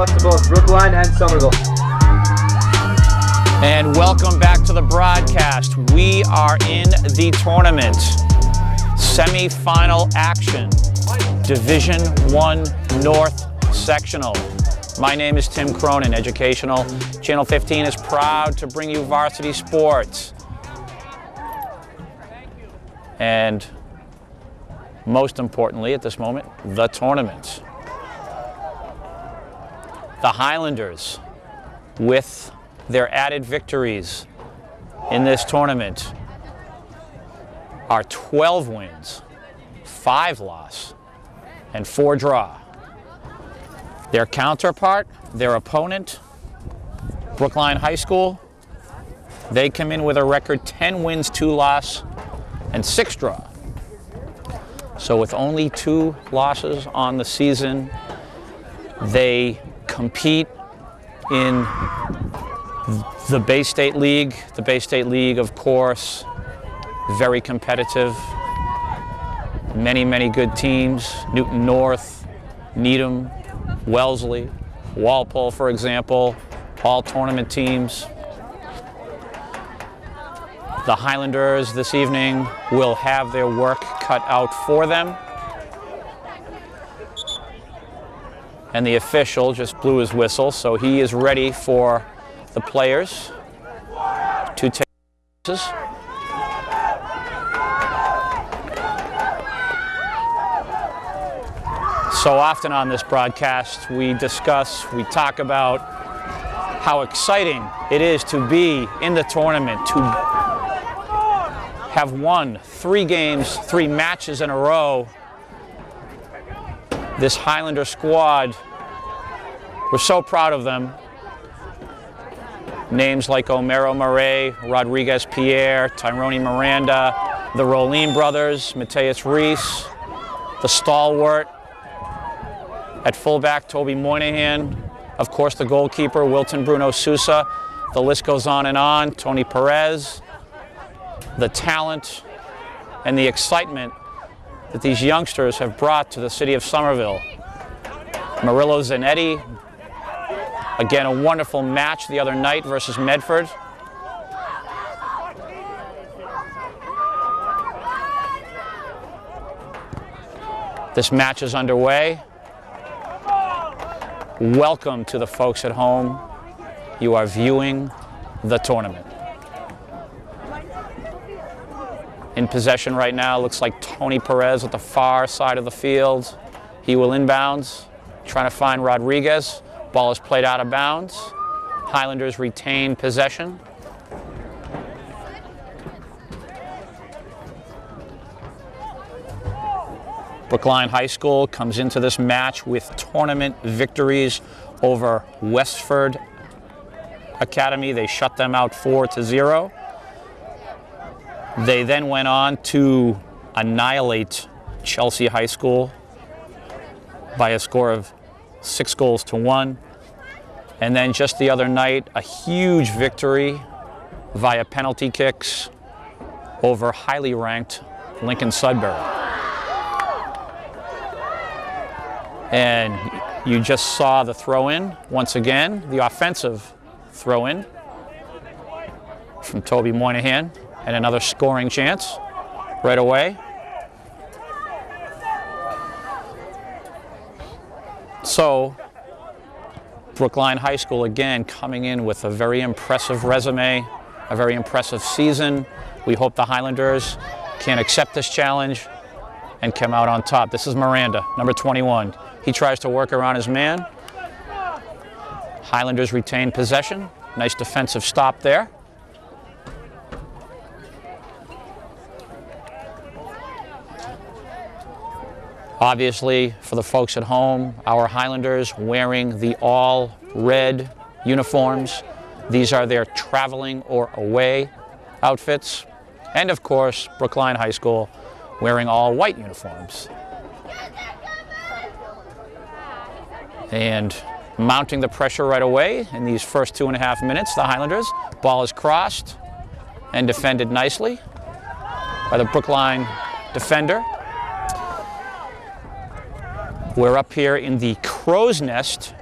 out to both Brookline and Somerville. And welcome back to the broadcast. We are in the tournament. Semi-final action. Division I North Sectional. My name is Tim Cronin, Educational. Channel 15 is proud to bring you varsity sports. And most importantly at this moment, the tournament. The Highlanders, with their added victories in this tournament, are 12 wins, 5 loss, and 4 draw. Their counterpart, their opponent, Brookline High School, they come in with a record 10 wins, 2 loss, and 6 draw. So with only 2 losses on the season, they compete in the Bay State League. The Bay State League, of course, very competitive. Many, many good teams. Newton North, Needham, Wellesley, Walpole, for example, all tournament teams. The Highlanders this evening will have their work cut out for them. And the official just blew his whistle, so he is ready for the players to take passes. So often on this broadcast, we talk about how exciting it is to be in the tournament, to have won 3 games, 3 matches in a row. This Highlander squad, we're so proud of them. Names like Omero Murray, Rodriguez Pierre, Tyrone Miranda, the Roline brothers, Mateus Reese, the stalwart at fullback, Toby Moynihan, of course the goalkeeper, Wilton Bruno Sousa. The list goes on and on, Tony Perez. The talent and the excitement that these youngsters have brought to the city of Somerville. Murillo Zanetti, again a wonderful match the other night versus Medford. This match is underway. Welcome to the folks at home. You are viewing the tournament. In possession right now, looks like Tony Perez at the far side of the field. He will inbounds, trying to find Rodriguez. Ball is played out of bounds. Highlanders retain possession. Brookline High School comes into this match with tournament victories over Westford Academy. They shut them out 4-0. They then went on to annihilate Chelsea High School by a score of 6-1. And then just the other night, a huge victory via penalty kicks over highly ranked Lincoln Sudbury. And you just saw the throw-in once again, the offensive throw-in from Toby Moynihan. And another scoring chance right away. So, Brookline High School again coming in with a very impressive resume, a very impressive season. We hope the Highlanders can accept this challenge and come out on top. This is Miranda, number 21. He tries to work around his man. Highlanders retain possession. Nice defensive stop there. Obviously, for the folks at home, our Highlanders wearing the all-red uniforms. These are their traveling or away outfits. And of course, Brookline High School wearing all-white uniforms. And mounting the pressure right away in these first 2.5 minutes, the Highlanders. Ball is crossed and defended nicely by the Brookline defender. We're up here in the Crow's Nest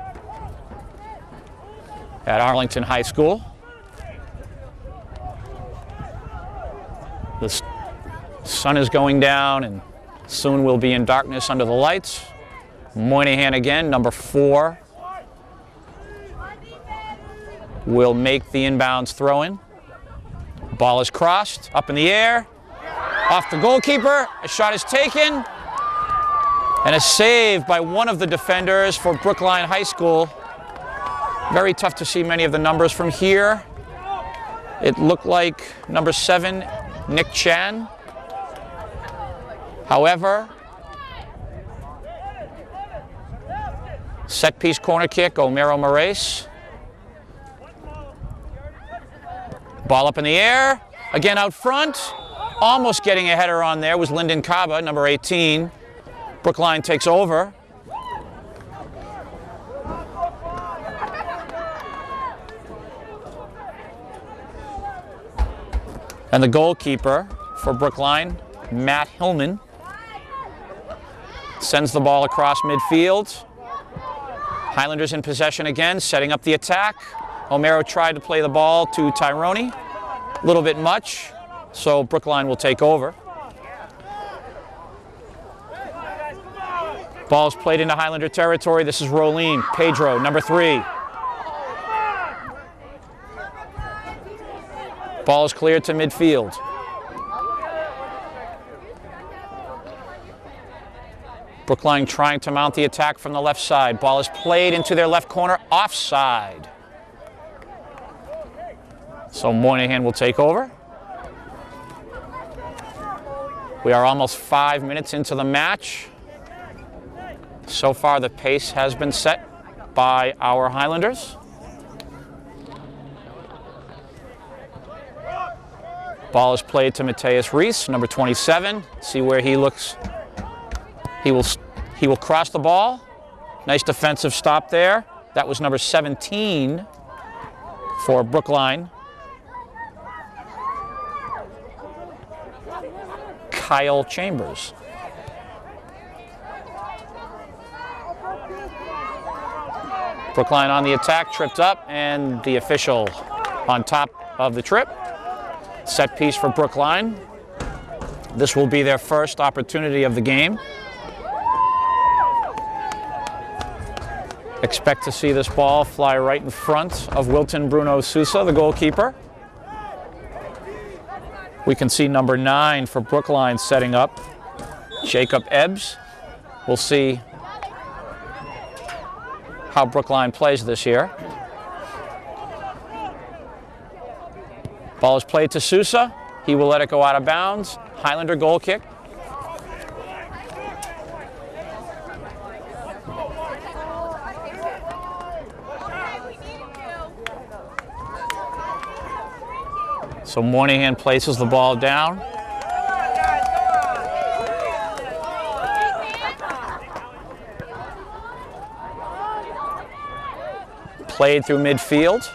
at Arlington High School. The sun is going down and soon we'll be in darkness under the lights. Moynihan again, number 4, will make the inbounds throw-in. Ball is crossed, up in the air, off the goalkeeper. A shot is taken, and a save by one of the defenders for Brookline High School. Very tough to see many of the numbers from here. It looked like number 7, Nick Chan. However, set piece corner kick, Omero Moraes. Ball up in the air, again out front. Almost getting a header on there was Lyndon Kaba, number 18. Brookline takes over. And the goalkeeper for Brookline, Matt Hillman, sends the ball across midfield. Highlanders in possession again, setting up the attack. Omero tried to play the ball to Tyrone. A little bit much, so Brookline will take over. Ball's played into Highlander territory. This is Rolene. Pedro, number 3. Ball is cleared to midfield. Brookline trying to mount the attack from the left side. Ball is played into their left corner, offside. So Moynihan will take over. We are almost 5 minutes into the match. So far the pace has been set by our Highlanders. Ball is played to Mateus Reese, number 27. See where he looks. He will cross the ball. Nice defensive stop there. That was number 17 for Brookline. Kyle Chambers. Brookline on the attack, tripped up, and the official on top of the trip. Set piece for Brookline. This will be their first opportunity of the game. Expect to see this ball fly right in front of Wilton Bruno Sousa, the goalkeeper. We can see number 9 for Brookline setting up, Jacob Ebbs. We'll see how Brookline plays this year. Ball is played to Sousa. He will let it go out of bounds. Highlander goal kick. So Moynihan places the ball down. Played through midfield.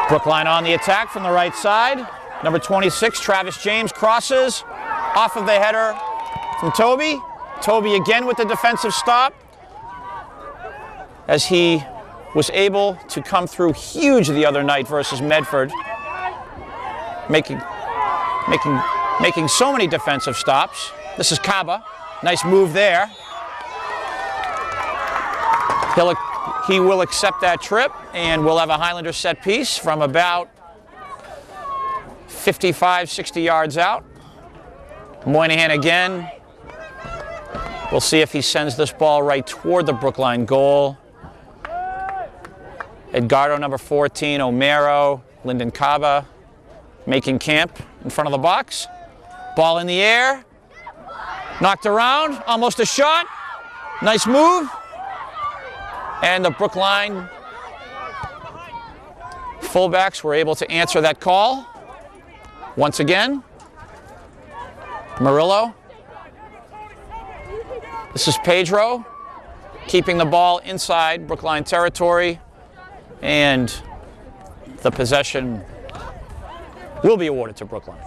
Brookline on the attack from the right side. Number 26, Travis James, crosses off of the header from Toby. Toby again with the defensive stop, as he was able to come through huge the other night versus Medford, making so many defensive stops. This is Kaba. Nice move there. He will accept that trip, and we'll have a Highlander set piece from about 55, 60 yards out. Moynihan again. We'll see if he sends this ball right toward the Brookline goal. Edgardo, number 14, Omero, Lyndon Kaba making camp in front of the box. Ball in the air. Knocked around, almost a shot. Nice move. And the Brookline fullbacks were able to answer that call. Once again, Murillo. This is Pedro, keeping the ball inside Brookline territory, and the possession will be awarded to Brookline.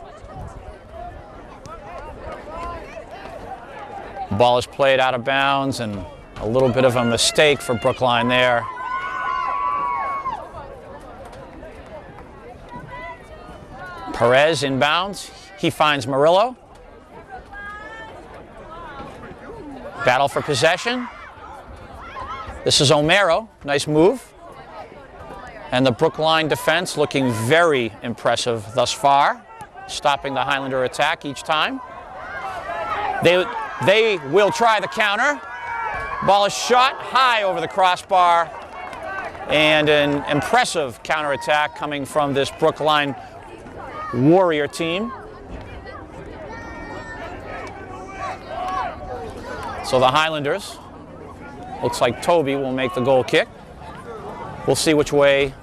Ball is played out of bounds, and A little bit of a mistake for Brookline there. Perez inbounds. He finds Murillo. Battle for possession. This is O'Maro. Nice move. And the Brookline defense looking very impressive thus far, stopping the Highlander attack each time. They will try the counter. Ball is shot high over the crossbar. And an impressive counterattack coming from this Brookline Warrior team. So the Highlanders, looks like Toby will make the goal kick. We'll see which way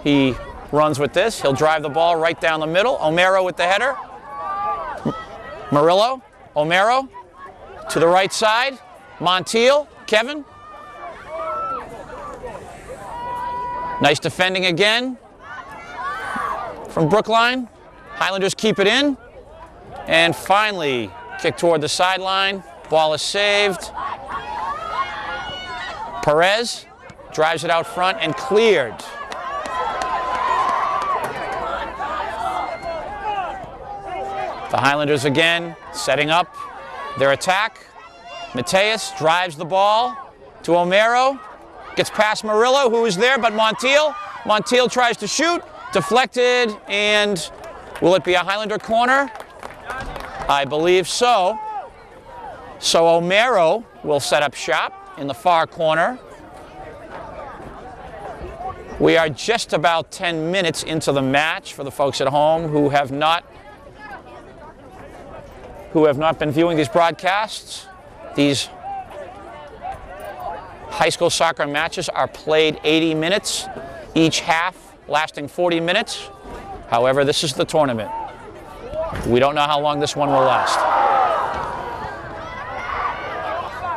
he runs with this. He'll drive the ball right down the middle. O'Maro with the header. Murillo, O'Maro to the right side. Montiel, Kevin. Nice defending again from Brookline. Highlanders keep it in. And finally, kick toward the sideline. Ball is saved. Perez drives it out front and cleared. The Highlanders again setting up their attack. Mateus drives the ball to O'Maro. Gets past Murillo, who is there, but Montiel. Montiel tries to shoot. Deflected, and will it be a Highlander corner? I believe so. So O'Maro will set up shop in the far corner. We are just about 10 minutes into the match for the folks at home who have not been viewing these broadcasts. These high school soccer matches are played 80 minutes, each half lasting 40 minutes. However, this is the tournament. We don't know how long this one will last.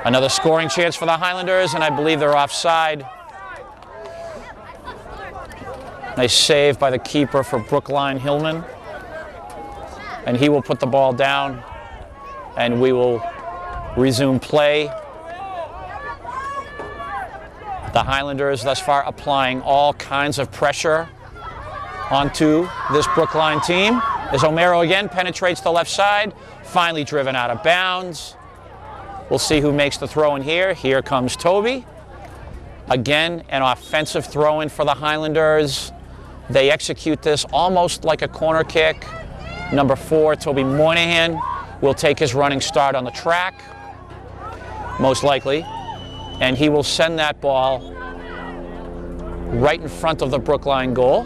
Another scoring chance for the Highlanders, and I believe they're offside. Nice save by the keeper for Brookline, Hillman. And he will put the ball down, and we will resume play. The Highlanders thus far applying all kinds of pressure onto this Brookline team. As O'Maro again penetrates the left side, finally driven out of bounds. We'll see who makes the throw in here. Here comes Toby. Again, an offensive throw in for the Highlanders. They execute this almost like a corner kick. Number 4, Toby Moynihan, will take his running start on the track, most likely. And he will send that ball right in front of the Brookline goal.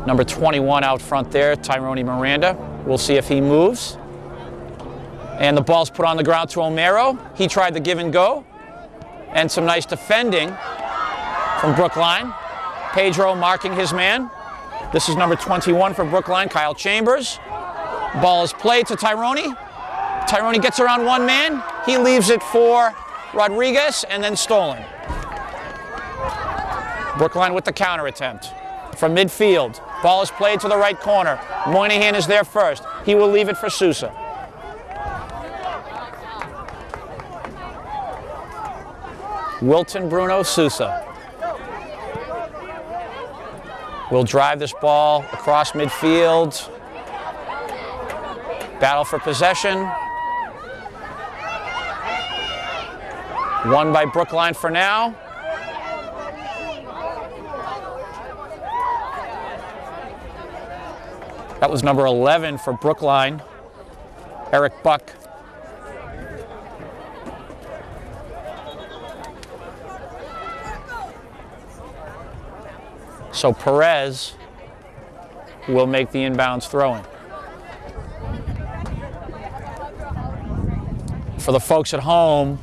Number 21 out front there, Tyrone Miranda. We'll see if he moves. And the ball's put on the ground to O'Maro. He tried the give and go. And some nice defending from Brookline. Pedro marking his man. This is number 21 for Brookline, Kyle Chambers. Ball is played to Tyrone. Tyrone gets around one man. He leaves it for Rodriguez and then stolen. Brookline with the counter attempt from midfield. Ball is played to the right corner. Moynihan is there first. He will leave it for Sousa. Wilton Bruno Sousa will drive this ball across midfield. Battle for possession. Won by Brookline for now. That was number 11 for Brookline, Eric Buck. So Perez will make the inbounds throw-in. For the folks at home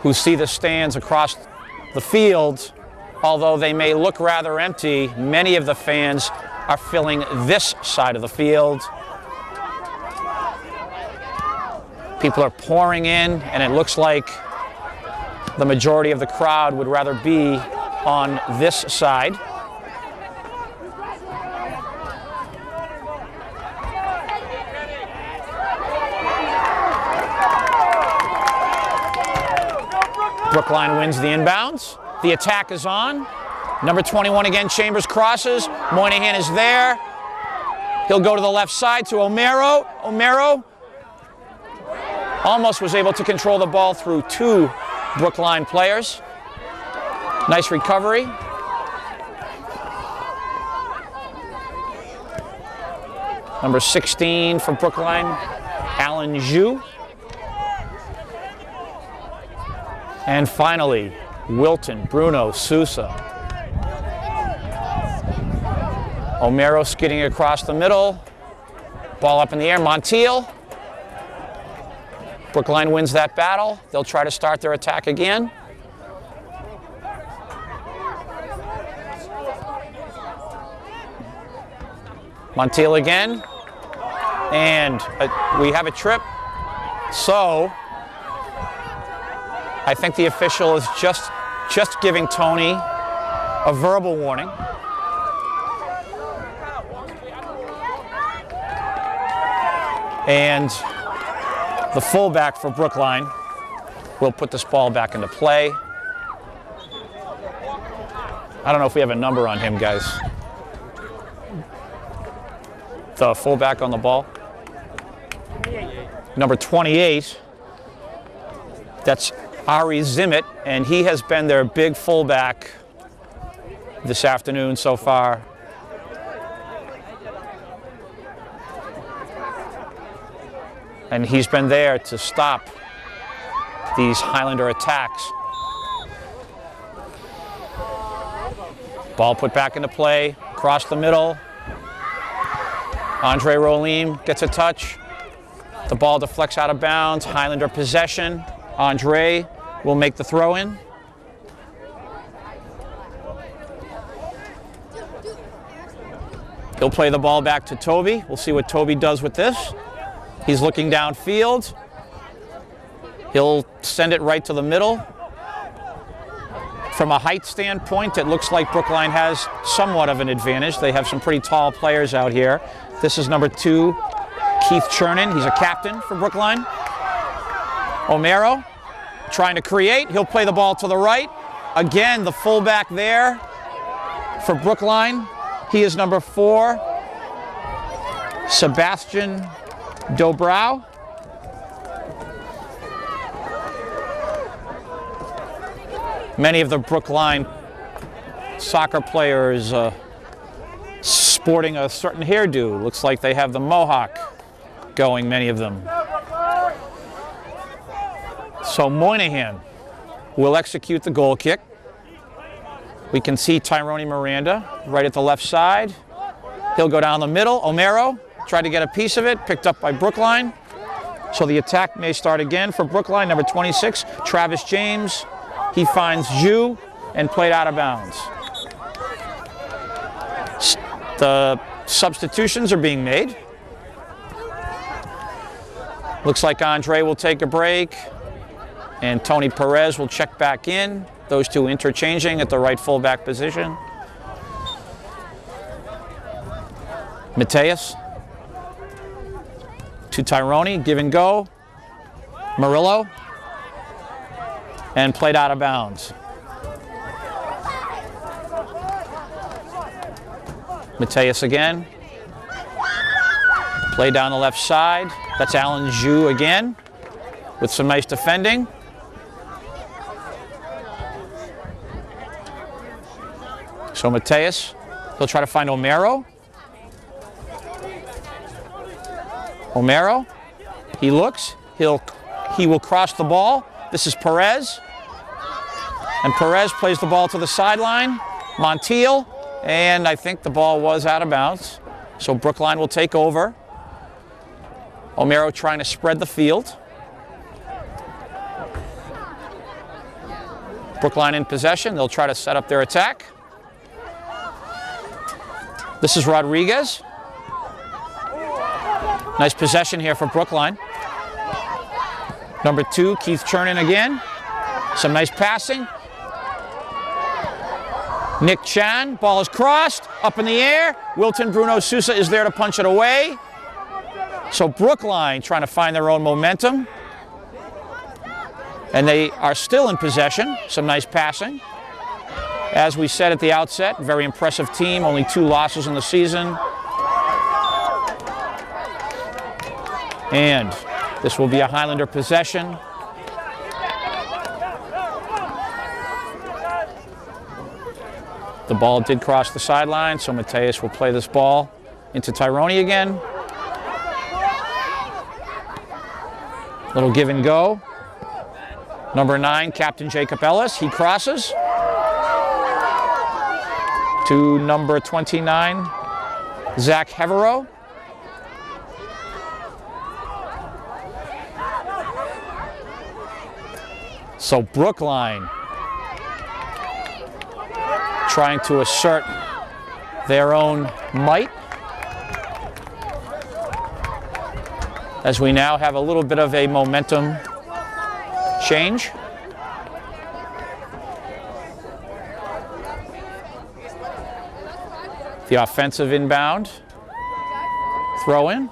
who see the stands across the field, although they may look rather empty, many of the fans are filling this side of the field. People are pouring in, and it looks like the majority of the crowd would rather be on this side. Brookline wins the inbounds. The attack is on. Number 21 again, Chambers crosses. Moynihan is there. He'll go to the left side to O'Maro. O'Maro almost was able to control the ball through two Brookline players. Nice recovery. Number 16 for Brookline, Alan Zhu. And finally, Wilton Bruno Sousa. O'Maro skidding across the middle. Ball up in the air, Montiel. Brookline wins that battle. They'll try to start their attack again. Montiel again. And we have a trip. So I think the official is just giving Tony a verbal warning. And the fullback for Brookline will put this ball back into play. I don't know if we have a number on him, guys. The fullback on the ball. Number 28. That's Ari Zimmett, and he has been their big fullback this afternoon so far. And he's been there to stop these Highlander attacks. Ball put back into play, across the middle. Andre Rolim gets a touch. The ball deflects out of bounds. Highlander possession. Andre will make the throw in. He'll play the ball back to Toby. We'll see what Toby does with this. He's looking downfield. He'll send it right to the middle. From a height standpoint, it looks like Brookline has somewhat of an advantage. They have some pretty tall players out here. This is number 2, Keith Chernin. He's a captain for Brookline. O'Maro trying to create. He'll play the ball to the right. Again, the fullback there for Brookline. He is number 4, Sebastian Dobrow. Many of the Brookline soccer players sporting a certain hairdo. Looks like they have the mohawk going, many of them. So Moynihan will execute the goal kick. We can see Tyrone Miranda right at the left side. He'll go down the middle. O'Maro tried to get a piece of it, picked up by Brookline. So the attack may start again for Brookline. Number 26, Travis James. He finds Zhu and played out of bounds. The substitutions are being made. Looks like Andre will take a break and Tony Perez will check back in. Those two interchanging at the right fullback position. Mateus to Tyrone, give and go. Murillo, and played out of bounds. Mateus again. Play down the left side. That's Alan Zhu again with some nice defending. So Mateus, he'll try to find O'Maro. O'Maro, he looks, he will cross the ball. This is Perez. And Perez plays the ball to the sideline. Montiel, and I think the ball was out of bounds. So Brookline will take over. O'Maro trying to spread the field. Brookline in possession. They'll try to set up their attack. This is Rodriguez. Nice possession here for Brookline. Number 2, Keith Chernin again. Some nice passing. Nick Chan, ball is crossed, up in the air. Wilton Bruno Sousa is there to punch it away. So Brookline trying to find their own momentum. And they are still in possession. Some nice passing. As we said at the outset, very impressive team, only 2 losses in the season. And this will be a Highlander possession. The ball did cross the sideline, so Mateus will play this ball into Tyrone again. Little give and go. Number 9, Captain Jacob Ellis, he crosses to number 29, Zach Heverow. So Brookline trying to assert their own might, as we now have a little bit of a momentum change. The offensive inbound throw in.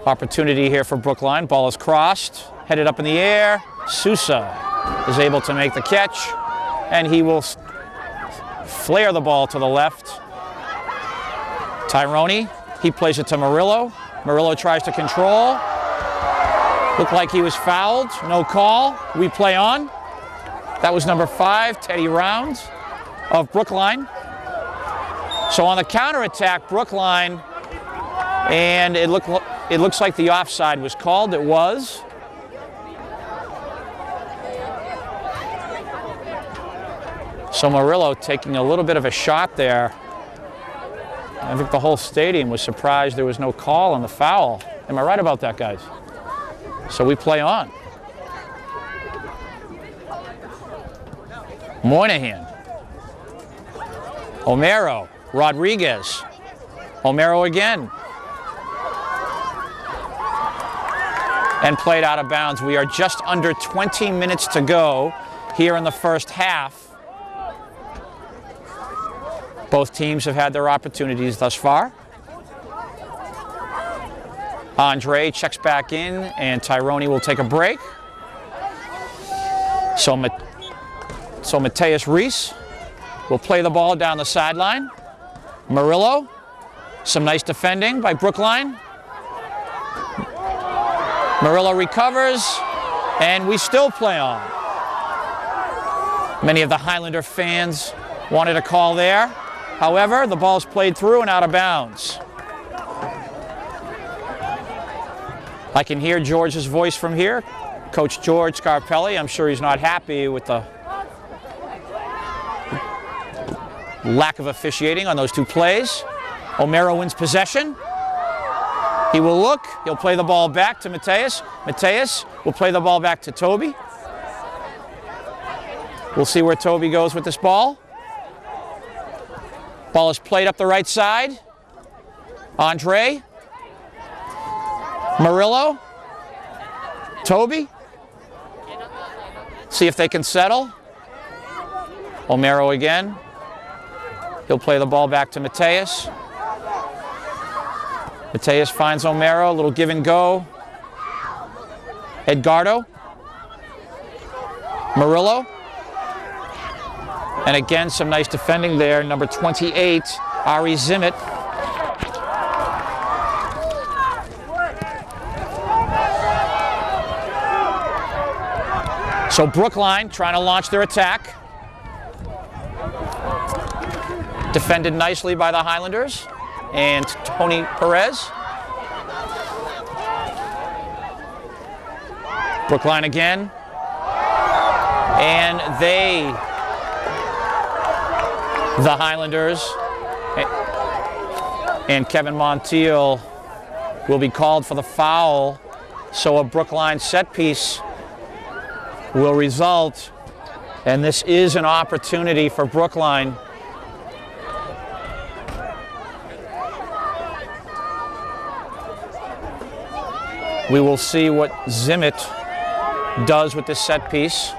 Opportunity here for Brookline. Ball is crossed, headed up in the air. Sousa is able to make the catch, and he will flare the ball to the left. Tyrone, he plays it to Murillo. Murillo tries to control. Looked like he was fouled. No call. We play on. That was number 5, Teddy Rounds of Brookline. So on the counterattack, Brookline, and it looks like the offside was called. It was. So Murillo taking a little bit of a shot there. I think the whole stadium was surprised there was no call on the foul. Am I right about that, guys? So we play on. Moynihan. Omero. Rodriguez. Omero again. And played out of bounds. We are just under 20 minutes to go here in the first half. Both teams have had their opportunities thus far. Andre checks back in, and Tyrone will take a break. So Mateus Reese will play the ball down the sideline. Murillo, some nice defending by Brookline. Murillo recovers, and we still play on. Many of the Highlander fans wanted a call there. However, the ball's played through and out of bounds. I can hear George's voice from here. Coach George Scarpelli, I'm sure he's not happy with the lack of officiating on those 2 plays. Omero wins possession. He will look. He'll play the ball back to Mateus. Mateus will play the ball back to Toby. We'll see where Toby goes with this ball. Ball is played up the right side. Andre. Murillo. Toby. See if they can settle. Omero again. He'll play the ball back to Mateus. Mateus finds Omero, a little give and go. Edgardo. Murillo. And again, some nice defending there. Number 28, Ari Zimmett. So Brookline trying to launch their attack. Defended nicely by the Highlanders and Tony Perez. Brookline again. And the Highlanders and Kevin Montiel will be called for the foul. So a Brookline set piece will result. And this is an opportunity for Brookline. We will see what Zimmett does with this set piece.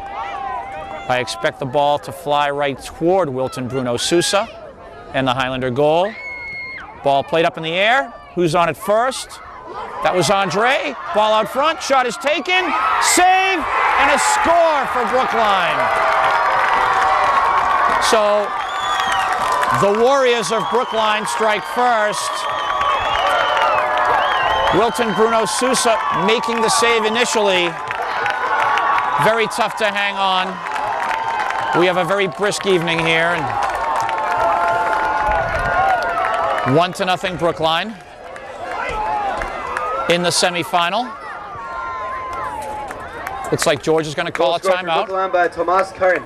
I expect the ball to fly right toward Wilton Bruno Sousa and the Highlander goal. Ball played up in the air. Who's on it first? That was Andre. Ball out front. Shot is taken. Save and a score for Brookline. So the Warriors of Brookline strike first. Wilton Bruno Sousa making the save initially. Very tough to hang on. We have a very brisk evening here. 1-0 Brookline in the semifinal. Looks like George is going to call a timeout. Brookline by Tomas Curran.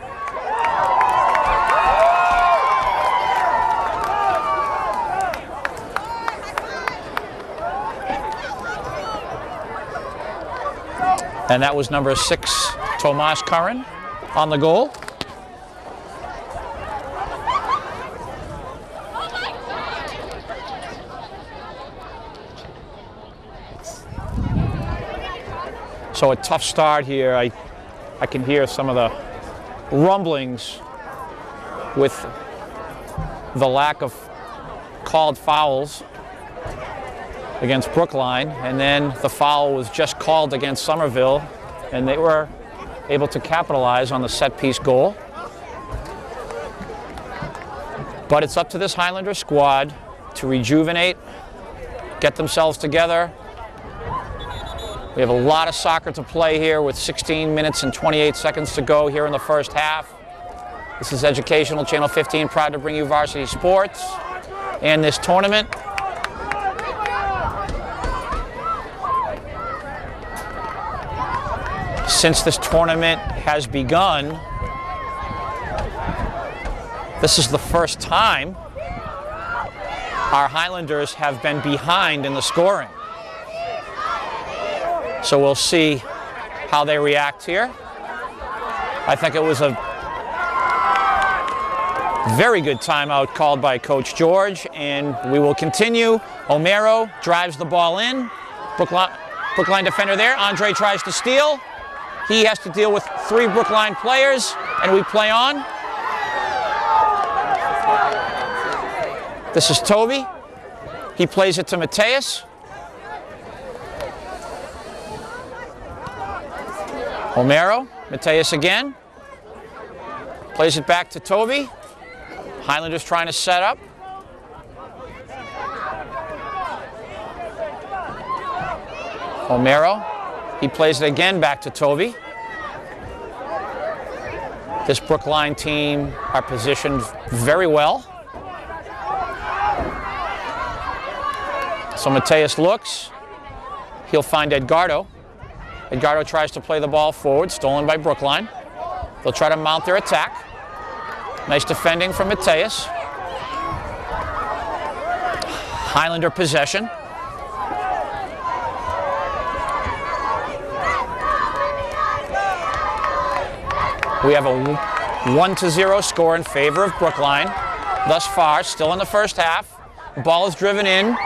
And that was number 6, Tomas Curran, on the goal. So a tough start here. I can hear some of the rumblings with the lack of called fouls against Brookline, and then the foul was just called against Somerville, and they were able to capitalize on the set-piece goal. But it's up to this Highlander squad to rejuvenate, get themselves together. We have a lot of soccer to play here with 16 minutes and 28 seconds to go here in the first half. This is Educational Channel 15, proud to bring you varsity sports and this tournament. Since this tournament has begun, this is the first time our Highlanders have been behind in the scoring. So we'll see how they react here. I think it was a very good timeout called by Coach George, and we will continue. Omero drives the ball in. Brookline defender there. Andre tries to steal. He has to deal with 3 Brookline players, and we play on. This is Toby. He plays it to Mateus. Omero, Mateus again. Plays it back to Toby. Highlanders trying to set up. Omero. He plays it again back to Toby. This Brookline team are positioned very well. So Mateus looks. He'll find Edgardo. Edgardo tries to play the ball forward, stolen by Brookline. They'll try to mount their attack. Nice defending from Mateus. Highlander possession. We have a 1-0 score in favor of Brookline thus far, still in the first half. The ball is driven in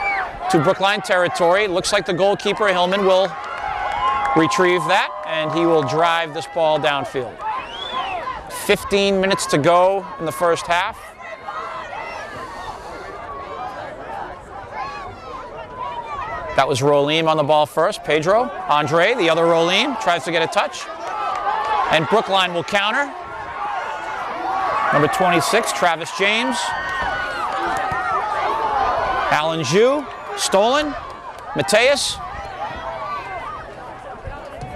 to Brookline territory. It looks like the goalkeeper, Hillman, will retrieve that, and he will drive this ball downfield. 15 minutes to go in the first half. That was Rolim on the ball first. Pedro, Andre, the other Rolim, tries to get a touch. And Brookline will counter. Number 26, Travis James. Alan Ju, stolen. Mateus.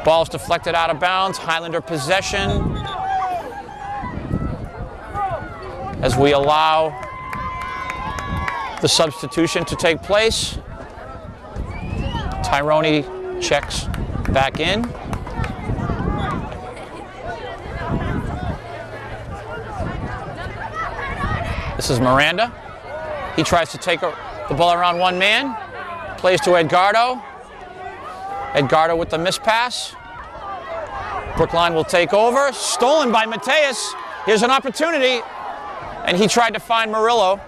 Ball's deflected out of bounds. Highlander possession. As we allow the substitution to take place. Tyrone checks back in. This is Miranda. He tries to take the ball around one man. Plays to Edgardo. Edgardo with the mispass. Brookline will take over. Stolen by Mateus. Here's an opportunity. And he tried to find Murillo.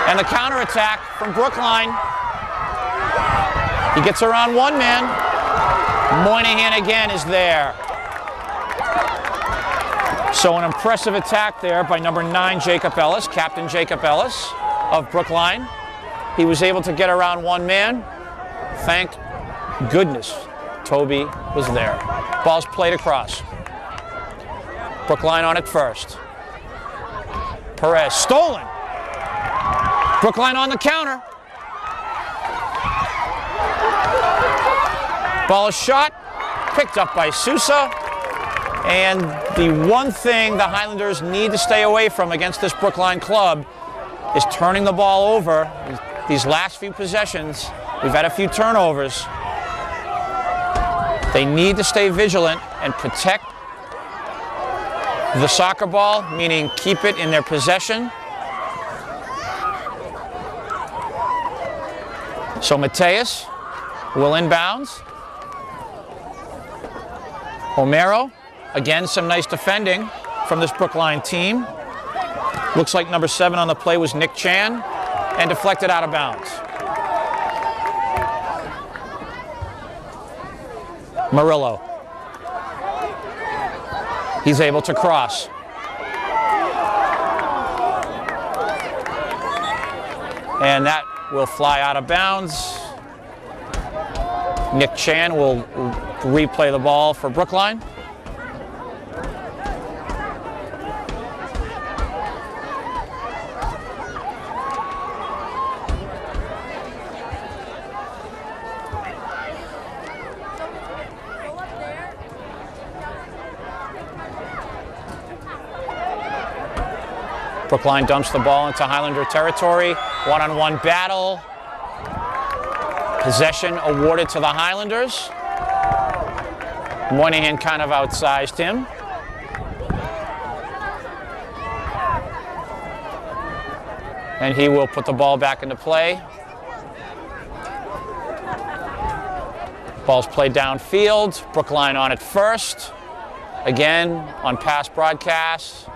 And the counterattack from Brookline. He gets around one man. Moynihan again is there. So an impressive attack there by number 9, Jacob Ellis, Captain Jacob Ellis of Brookline. He was able to get around one man, Thank goodness Toby was there. Ball's played across. Brookline on it first. Perez, stolen. Brookline on the counter. Ball is shot, picked up by Sousa. And the one thing the Highlanders need to stay away from against this Brookline club is turning the ball over. These last few possessions, we've had a few turnovers. They need to stay vigilant and protect the soccer ball, meaning keep it in their possession. So Mateus will inbounds. Homero, again some nice defending from this Brookline team. Looks like number 7 on the play was Nick Chan, and deflected out of bounds. Murillo. He's able to cross. And that will fly out of bounds. Nick Chan will replay the ball for Brookline. Brookline dumps the ball into Highlander territory. One-on-one battle. Possession awarded to the Highlanders. Moynihan kind of outsized him. And he will put the ball back into play. Ball's played downfield. Brookline on it first. Again, on past broadcasts,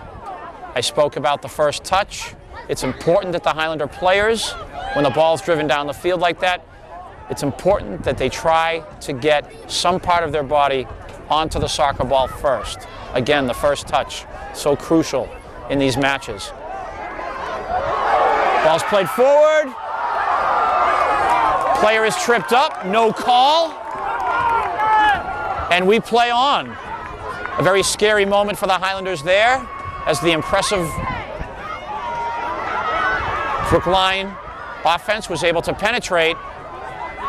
I spoke about the first touch. It's important that the Highlander players, when the ball's driven down the field like that, it's important that they try to get some part of their body onto the soccer ball first. Again, the first touch, so crucial in these matches. Ball's played forward. Player is tripped up, no call. And we play on. A very scary moment for the Highlanders there, as the impressive Brookline offense was able to penetrate.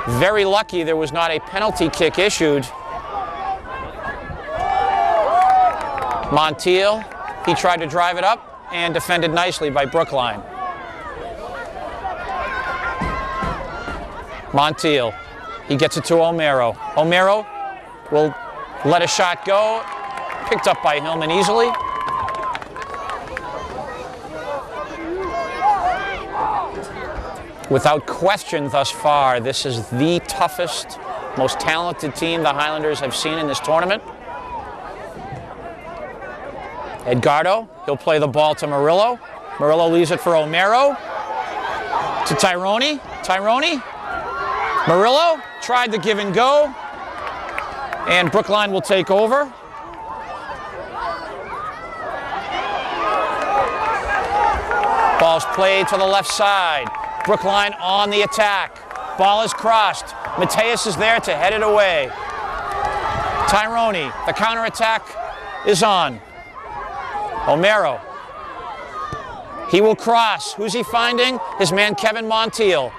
Very lucky there was not a penalty kick issued. Montiel, he tried to drive it up and defended nicely by Brookline. Montiel, he gets it to Homero. Homero will let a shot go, picked up by Hillman easily. Without question thus far, this is the toughest, most talented team the Highlanders have seen in this tournament. Edgardo, he'll play the ball to Murillo. Murillo leaves it for Homero. To Tyrone. Tyrone. Murillo tried the give and go. And Brookline will take over. Ball's played to the left side. Brookline on the attack. Ball is crossed. Mateus is there to head it away. Tyrone, the counterattack is on. Homero. He will cross. Who's he finding? His man Kevin Montiel.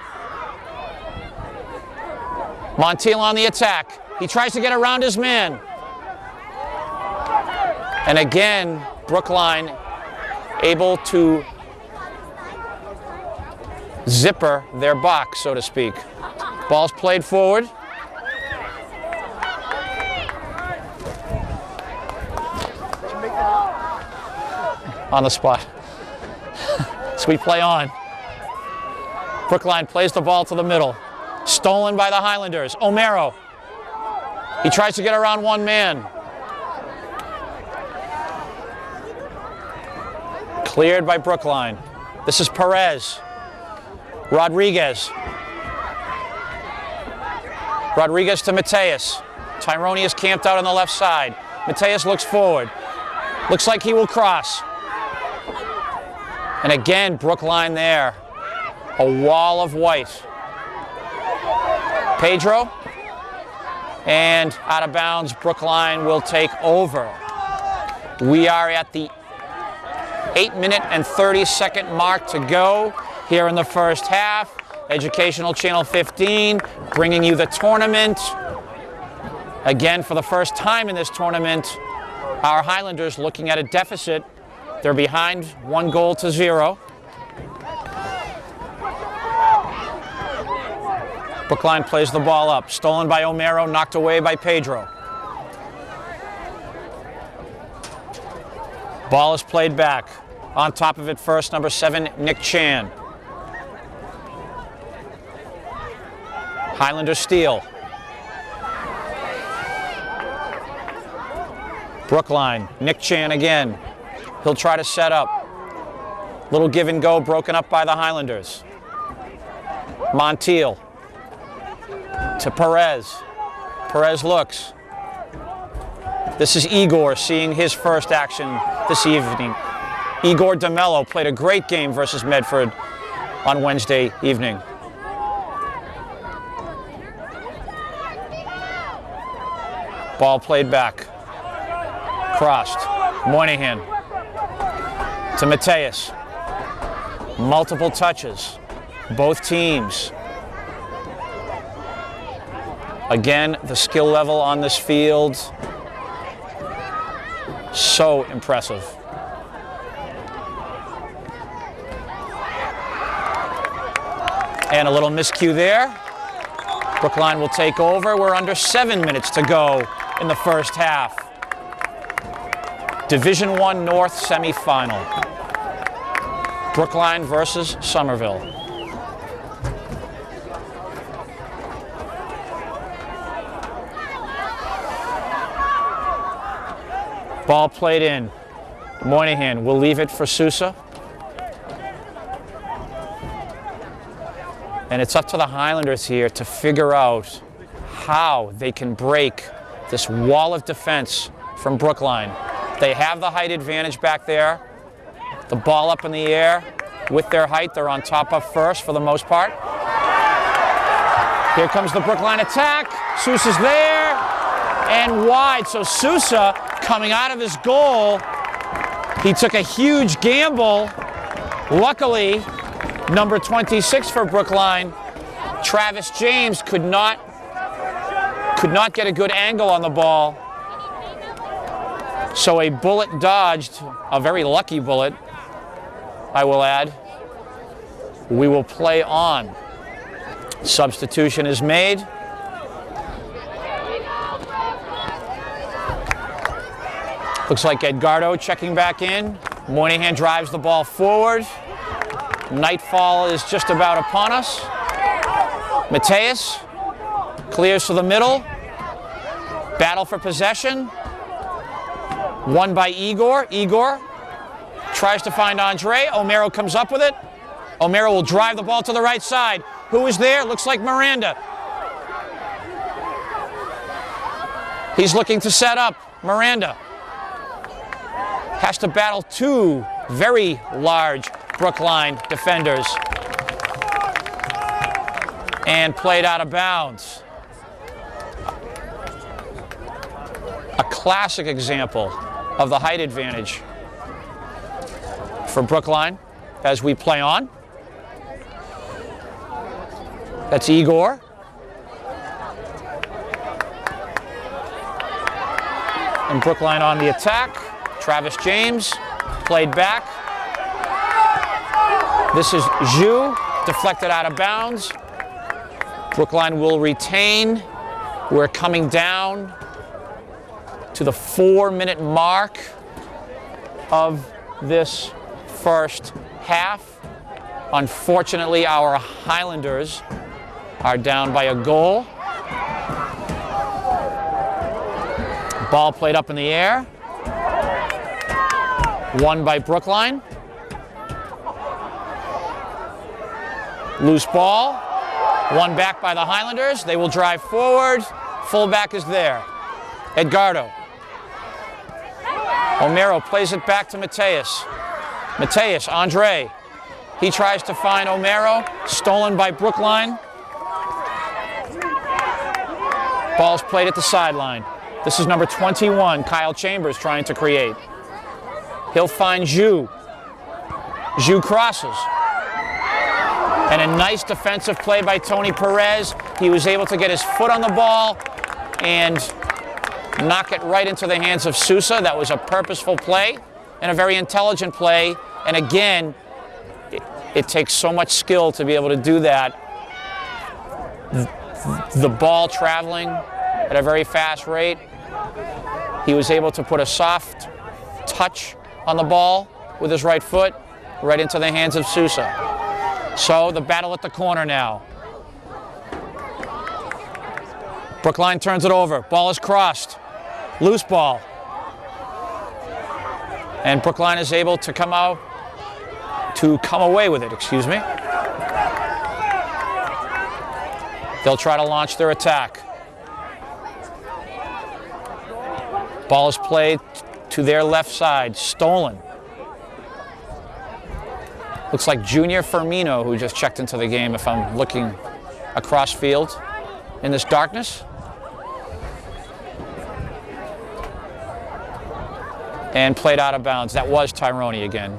Montiel on the attack. He tries to get around his man. And again, Brookline able to zipper their box, so to speak. Ball's played forward. On the spot. Sweet play on. Brookline plays the ball to the middle. Stolen by the Highlanders. Homero. He tries to get around one man. Cleared by Brookline. This is Perez. Rodriguez. Rodriguez to Mateus. Tyrone is camped out on the left side. Mateus looks forward. Looks like he will cross. And again, Brookline there. A wall of white. Pedro. And out of bounds, Brookline will take over. We are at the 8-minute and 30-second mark to go here in the first half. Educational Channel 15 bringing you the tournament. Again, for the first time in this tournament, our Highlanders looking at a deficit. They're behind 1-0. Brookline plays the ball up. Stolen by O'Mara, knocked away by Pedro. Ball is played back. On top of it first, number 7, Nick Chan. Highlanders steal. Brookline, Nick Chan again. He'll try to set up. Little give and go broken up by the Highlanders. Montiel to Perez. Perez looks. This is Igor seeing his first action this evening. Igor DeMello played a great game versus Medford on Wednesday evening. Ball played back. Crossed. Moynihan to Mateus. Multiple touches. Both teams. Again, the skill level on this field, so impressive. And a little miscue there. Brookline will take over. We're under 7 minutes to go in the first half. Division I North semifinal. Brookline versus Somerville. Ball played in. Moynihan will leave it for Sousa. And it's up to the Highlanders here to figure out how they can break this wall of defense from Brookline. They have the height advantage back there. The ball up in the air. With their height, they're on top of first for the most part. Here comes the Brookline attack. Sousa's there and wide. So Sousa coming out of his goal. He took a huge gamble. Luckily, number 26 for Brookline, Travis James, could not get a good angle on the ball. So a bullet dodged, a very lucky bullet, I will add. We will play on. Substitution is made. Looks like Edgardo checking back in. Moynihan drives the ball forward. Nightfall is just about upon us. Mateus clears to the middle. Battle for possession. Won by Igor. Igor tries to find Andre. O'Mara comes up with it. O'Mara will drive the ball to the right side. Who is there? Looks like Miranda. He's looking to set up. Miranda has to battle two very large Brookline defenders. And played out of bounds. A classic example of the height advantage for Brookline as we play on. That's Igor. And Brookline on the attack. Travis James played back. This is Zhu, deflected out of bounds. Brookline will retain. We're coming down to the 4-minute mark of this first half. Unfortunately, our Highlanders are down by a goal. Ball played up in the air. Won by Brookline. Loose ball. Won back by the Highlanders. They will drive forward. Fullback is there. Edgardo. O'Mara plays it back to Mateus. Mateus, Andre. He tries to find O'Mara. Stolen by Brookline. Ball's played at the sideline. This is number 21, Kyle Chambers, trying to create. He'll find Zhu. Zhu crosses. And a nice defensive play by Tony Perez. He was able to get his foot on the ball and knock it right into the hands of Sousa. That was a purposeful play and a very intelligent play. And again, it takes so much skill to be able to do that. The ball traveling at a very fast rate. He was able to put a soft touch on the ball with his right foot right into the hands of Sousa. So the battle at the corner now. Brookline turns it over. Ball is crossed. Loose ball. And Brookline is able to come away with it, excuse me. They'll try to launch their attack. Ball is played to their left side, stolen. Looks like Junior Firmino, who just checked into the game, if I'm looking across field in this darkness. And played out of bounds. That was Tyrone again.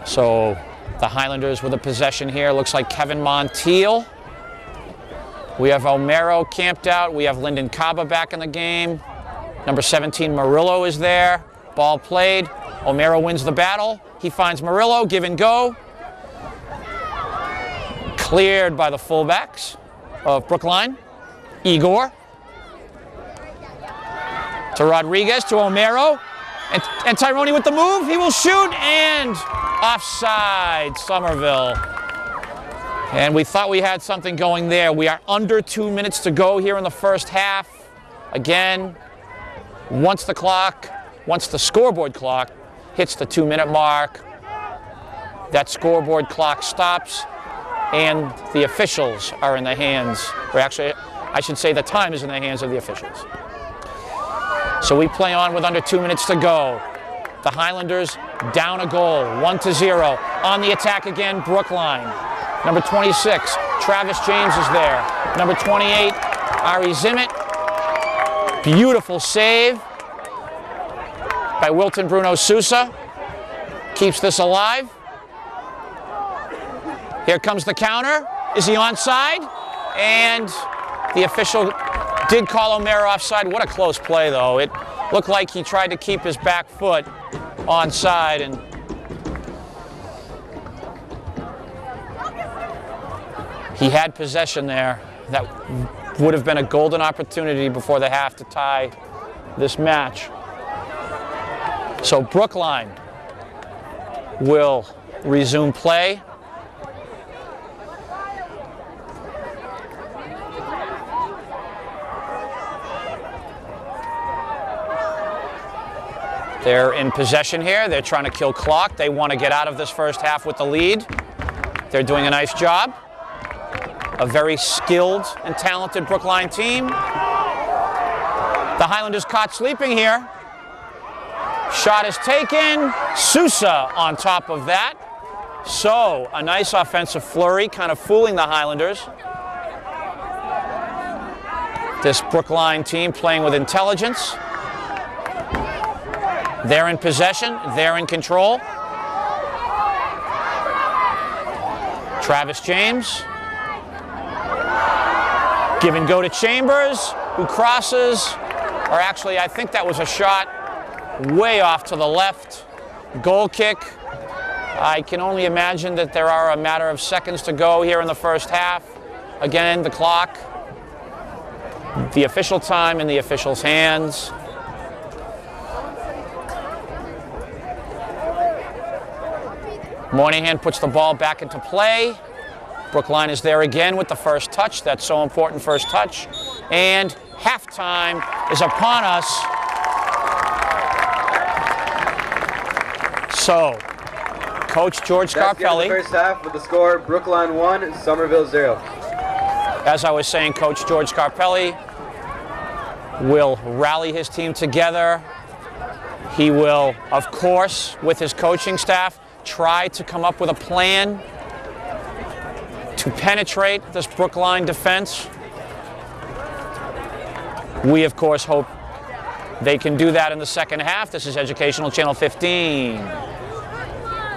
So the Highlanders with a possession here. Looks like Kevin Montiel. We have Omero camped out. We have Lyndon Caba back in the game. Number 17, Murillo is there. Ball played. Omero wins the battle. He finds Murillo. Give and go. Cleared by the fullbacks of Brookline. Igor. To Rodriguez, to Omero. And Tyrone with the move. He will shoot, and offside, Somerville. And we thought we had something going there. We are under 2 minutes to go here in the first half. Again, once the scoreboard clock hits the 2-minute mark, that scoreboard clock stops and the officials are in the hands, or actually, I should say the time is in the hands of the officials. So we play on with under 2 minutes to go. The Highlanders down a goal, 1-0. On the attack again, Brookline. Number 26, Travis James is there. Number 28, Ari Zimmett. Beautiful save by Wilton Bruno Sousa. Keeps this alive. Here comes the counter. Is he onside? And the official did call Omero offside. What a close play, though. It looked like he tried to keep his back foot onside, and he had possession there. That would have been a golden opportunity before the half to tie this match. So Brookline will resume play. They're in possession here. They're trying to kill clock. They want to get out of this first half with the lead. They're doing a nice job. A very skilled and talented Brookline team. The Highlanders caught sleeping here. Shot is taken. Sousa on top of that. So a nice offensive flurry, kind of fooling the Highlanders. This Brookline team playing with intelligence. They're in possession. They're in control. Travis James. Give and go to Chambers, who crosses. Or actually, I think that was a shot way off to the left. Goal kick. I can only imagine that there are a matter of seconds to go here in the first half. Again, the clock. The official time in the officials' hands. Moynihan puts the ball back into play. Brookline is there again with the first touch. That's so important, first touch. And halftime is upon us. So, Coach George Scarpelli. First half with the score, Brookline 1, Somerville 0. As I was saying, Coach George Scarpelli will rally his team together. He will, of course, with his coaching staff, try to come up with a plan to penetrate this Brookline defense. We, of course, hope they can do that in the second half. This is Educational Channel 15.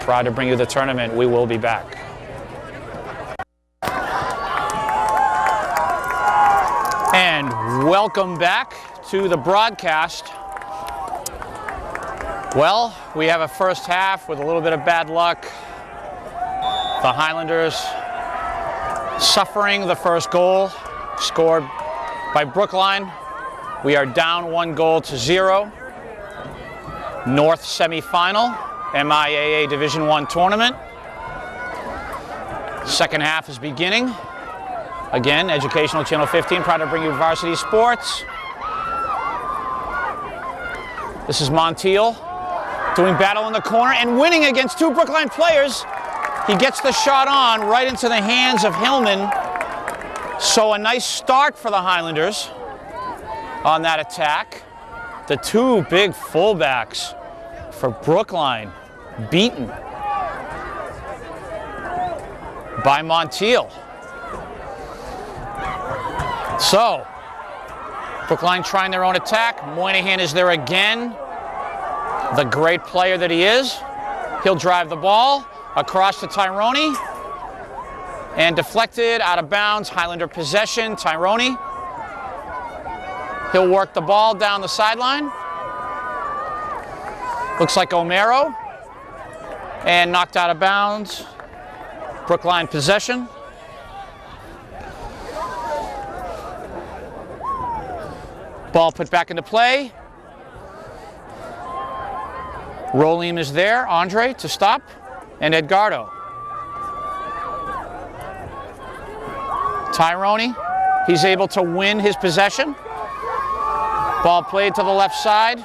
Proud to bring you the tournament. We will be back. And welcome back to the broadcast. Well, we have a first half with a little bit of bad luck. The Highlanders suffering the first goal scored by Brookline. We are down 1-0. North semifinal, MIAA Division I tournament. Second half is beginning. Again, Educational Channel 15, proud to bring you varsity sports. This is Montiel doing battle in the corner and winning against two Brookline players. He gets the shot on right into the hands of Hillman. So a nice start for the Highlanders on that attack. The two big fullbacks for Brookline beaten by Montiel. So, Brookline trying their own attack. Moynihan is there again. The great player that he is. He'll drive the ball across to Tyrone. And deflected out of bounds. Highlander possession. Tyrone. He'll work the ball down the sideline. Looks like Omero. And knocked out of bounds. Brookline possession. Ball put back into play. Rolim is there. Andre to stop. And Edgardo. Tyrone. He's able to win his possession. Ball played to the left side.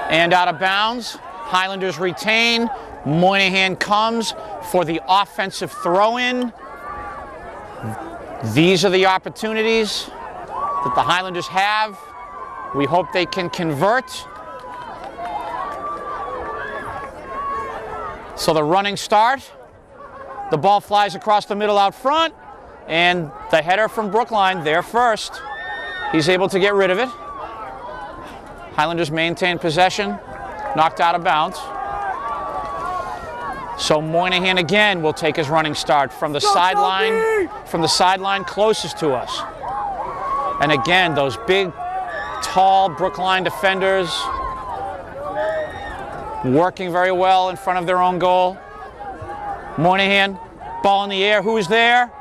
And out of bounds. Highlanders retain. Moynihan comes for the offensive throw-in. These are the opportunities that the Highlanders have. We hope they can convert. So the running start. The ball flies across the middle out front. And the header from Brookline there first. He's able to get rid of it. Highlanders maintain possession. Knocked out of bounds. So Moynihan again will take his running start from the sideline closest to us. And again, those big, tall Brookline defenders working very well in front of their own goal. Moynihan, ball in the air. Who is there?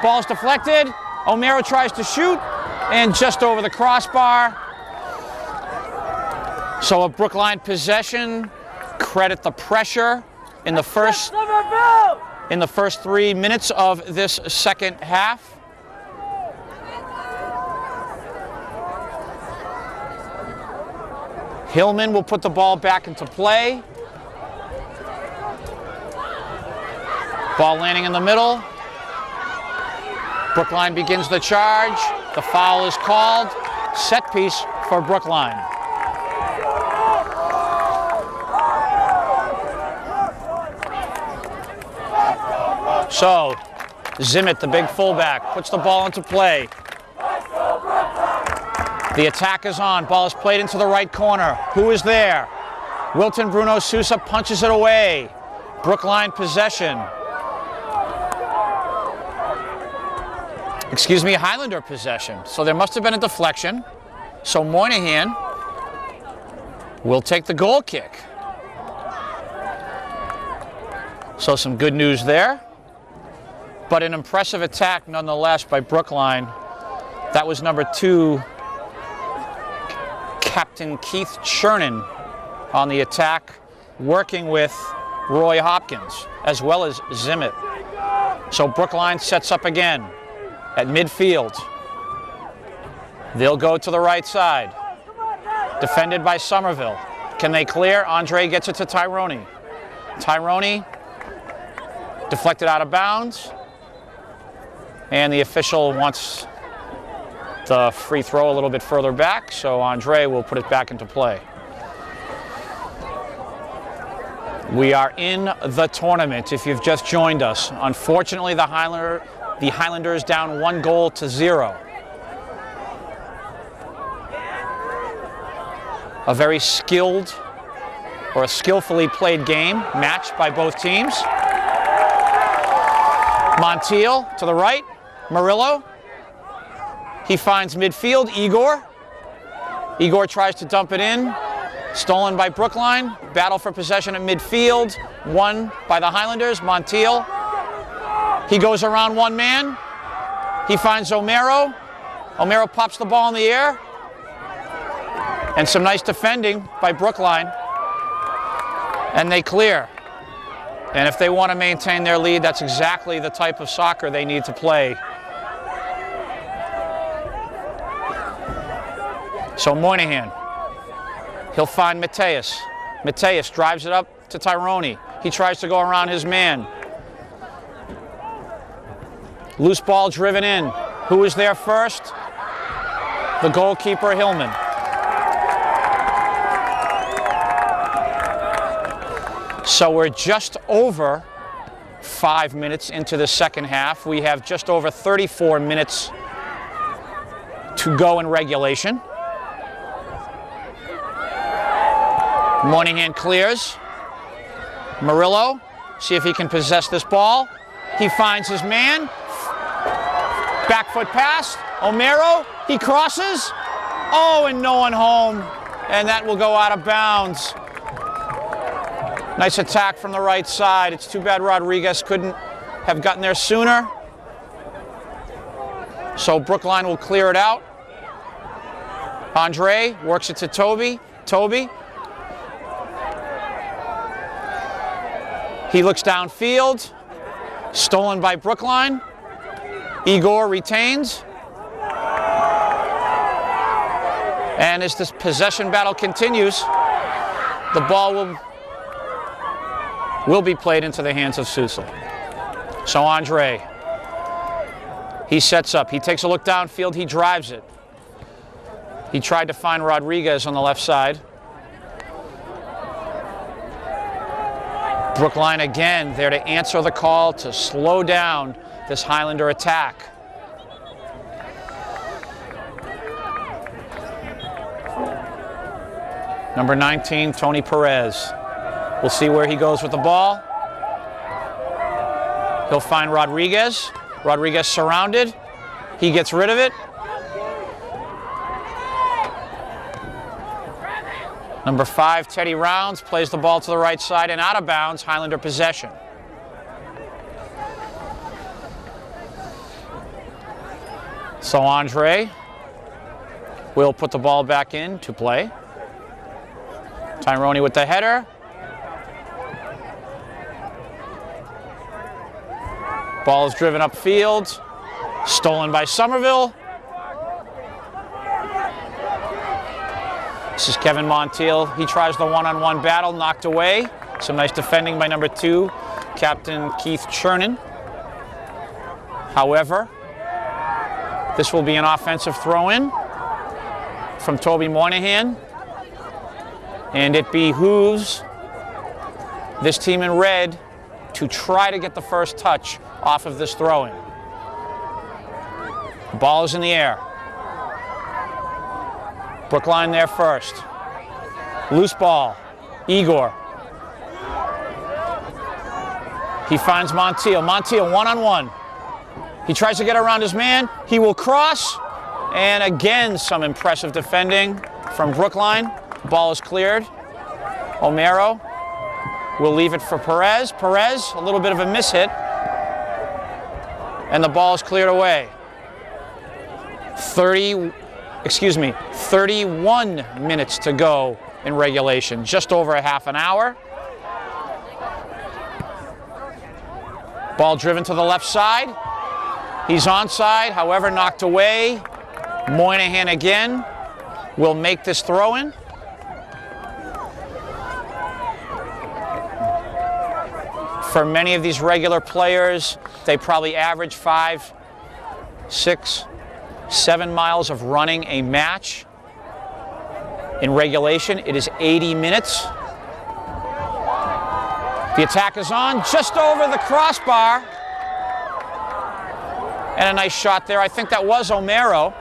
Ball's deflected. Omero tries to shoot, and just over the crossbar. So a Brookline possession. Credit the pressure in the first 3 minutes of this second half. Hillman will put the ball back into play. Ball landing in the middle. Brookline begins the charge. The foul is called. Set piece for Brookline. So, Zimmett, the big fullback, puts the ball into play. The attack is on. Ball is played into the right corner. Who is there? Wilton Bruno Sousa punches it away. Brookline possession. Excuse me, Highlander possession. So there must have been a deflection. So Moynihan will take the goal kick. So some good news there. But an impressive attack nonetheless by Brookline. That was number 2, Captain Keith Chernin on the attack, working with Roy Hopkins, as well as Zimmett. So Brookline sets up again at midfield. They'll go to the right side. Defended by Somerville. Can they clear? Andre gets it to Tyrone. Tyrone deflected out of bounds. And the official wants the free throw a little bit further back, so Andre will put it back into play. We are in the tournament if you've just joined us. Unfortunately, the Highlanders down 1-0. A very skilled or a skillfully played game, matched by both teams. Montiel to the right, Murillo. He finds midfield, Igor. Igor tries to dump it in. Stolen by Brookline. Battle for possession at midfield. Won by the Highlanders. Montiel. He goes around one man. He finds Omero. Omero pops the ball in the air. And some nice defending by Brookline. And they clear. And if they want to maintain their lead, that's exactly the type of soccer they need to play. So Moynihan. He'll find Mateus. Mateus drives it up to Tyrone. He tries to go around his man. Loose ball driven in. Who is there first? The goalkeeper, Hillman. So we're just over 5 minutes into the second half. We have just over 34 minutes to go in regulation. Moynihan clears. Murillo, see if he can possess this ball. He finds his man. Back foot pass. Omero, he crosses. Oh, and no one home. And that will go out of bounds. Nice attack from the right side. It's too bad Rodriguez couldn't have gotten there sooner. So Brookline will clear it out. Andre works it to Toby. Toby. He looks downfield. Stolen by Brookline. Igor retains. And as this possession battle continues, the ball will be played into the hands of Susel. So Andre, he sets up. He takes a look downfield. He drives it. He tried to find Rodriguez on the left side. Brookline again there to answer the call to slow down this Highlander attack. Number 19, Tony Perez. We'll see where he goes with the ball. He'll find Rodriguez. Rodriguez surrounded. He gets rid of it. Number 5, Teddy Rounds, plays the ball to the right side and out of bounds, Highlander possession. So Andre will put the ball back in to play. Tyrone with the header. Ball is driven upfield. Stolen by Somerville. This is Kevin Montiel. He tries the one-on-one battle, knocked away. Some nice defending by number 2, Captain Keith Chernin. However, this will be an offensive throw-in from Toby Moynihan. And it behooves this team in red to try to get the first touch off of this throw-in. The ball is in the air. Brookline there first. Loose ball. Igor. He finds Montiel. Montiel one-on-one. He tries to get around his man. He will cross. And again, some impressive defending from Brookline. Ball is cleared. Omero will leave it for Perez. Perez, a little bit of a mishit. And the ball is cleared away. 31 minutes to go in regulation, just over a half an hour. Ball driven to the left side. He's onside, however, knocked away. Moynihan again will make this throw-in. For many of these regular players, they probably average 5, 6, 7 miles of running a match. In regulation, it is 80 minutes. The attack is on, just over the crossbar. And a nice shot there. I think that was O'Maro.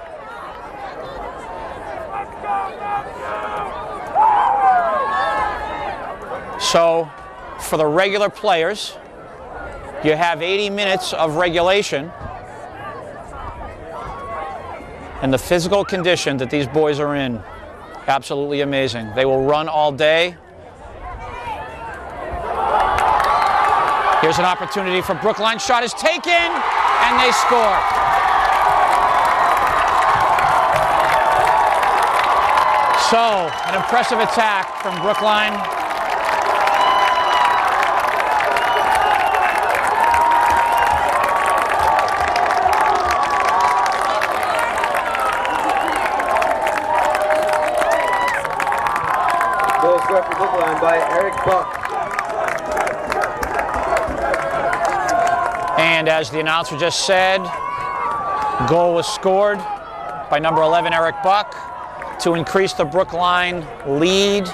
So, for the regular players, you have 80 minutes of regulation. And the physical condition that these boys are in, absolutely amazing. They will run all day. Here's an opportunity for Brookline. Shot is taken, and they score. So, an impressive attack from Brookline. Goal scored for Brookline by Eric Buck. And as the announcer just said, goal was scored by number 11, Eric Buck, to increase the Brookline lead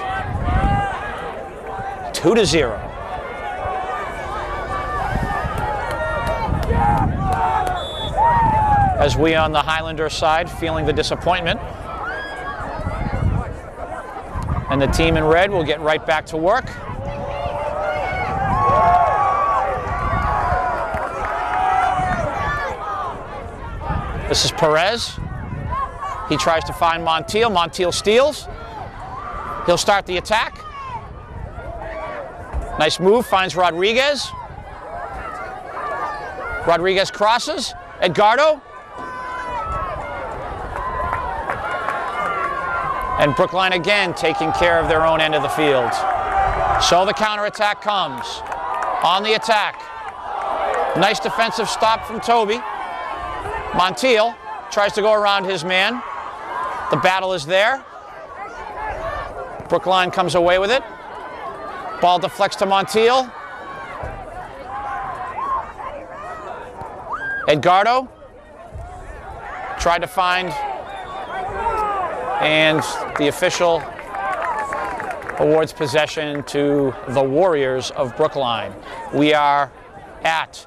2-0. As we on the Highlander side feeling the disappointment. And the team in red will get right back to work. This is Perez. He tries to find Montiel. Montiel steals. He'll start the attack. Nice move, finds Rodriguez. Rodriguez crosses. Edgardo. And Brookline again taking care of their own end of the field. So the counterattack comes. On the attack. Nice defensive stop from Toby. Montiel tries to go around his man. The battle is there. Brookline comes away with it. Ball deflects to Montiel. Edgardo tried to find, and the official awards possession to the Warriors of Brookline. We are at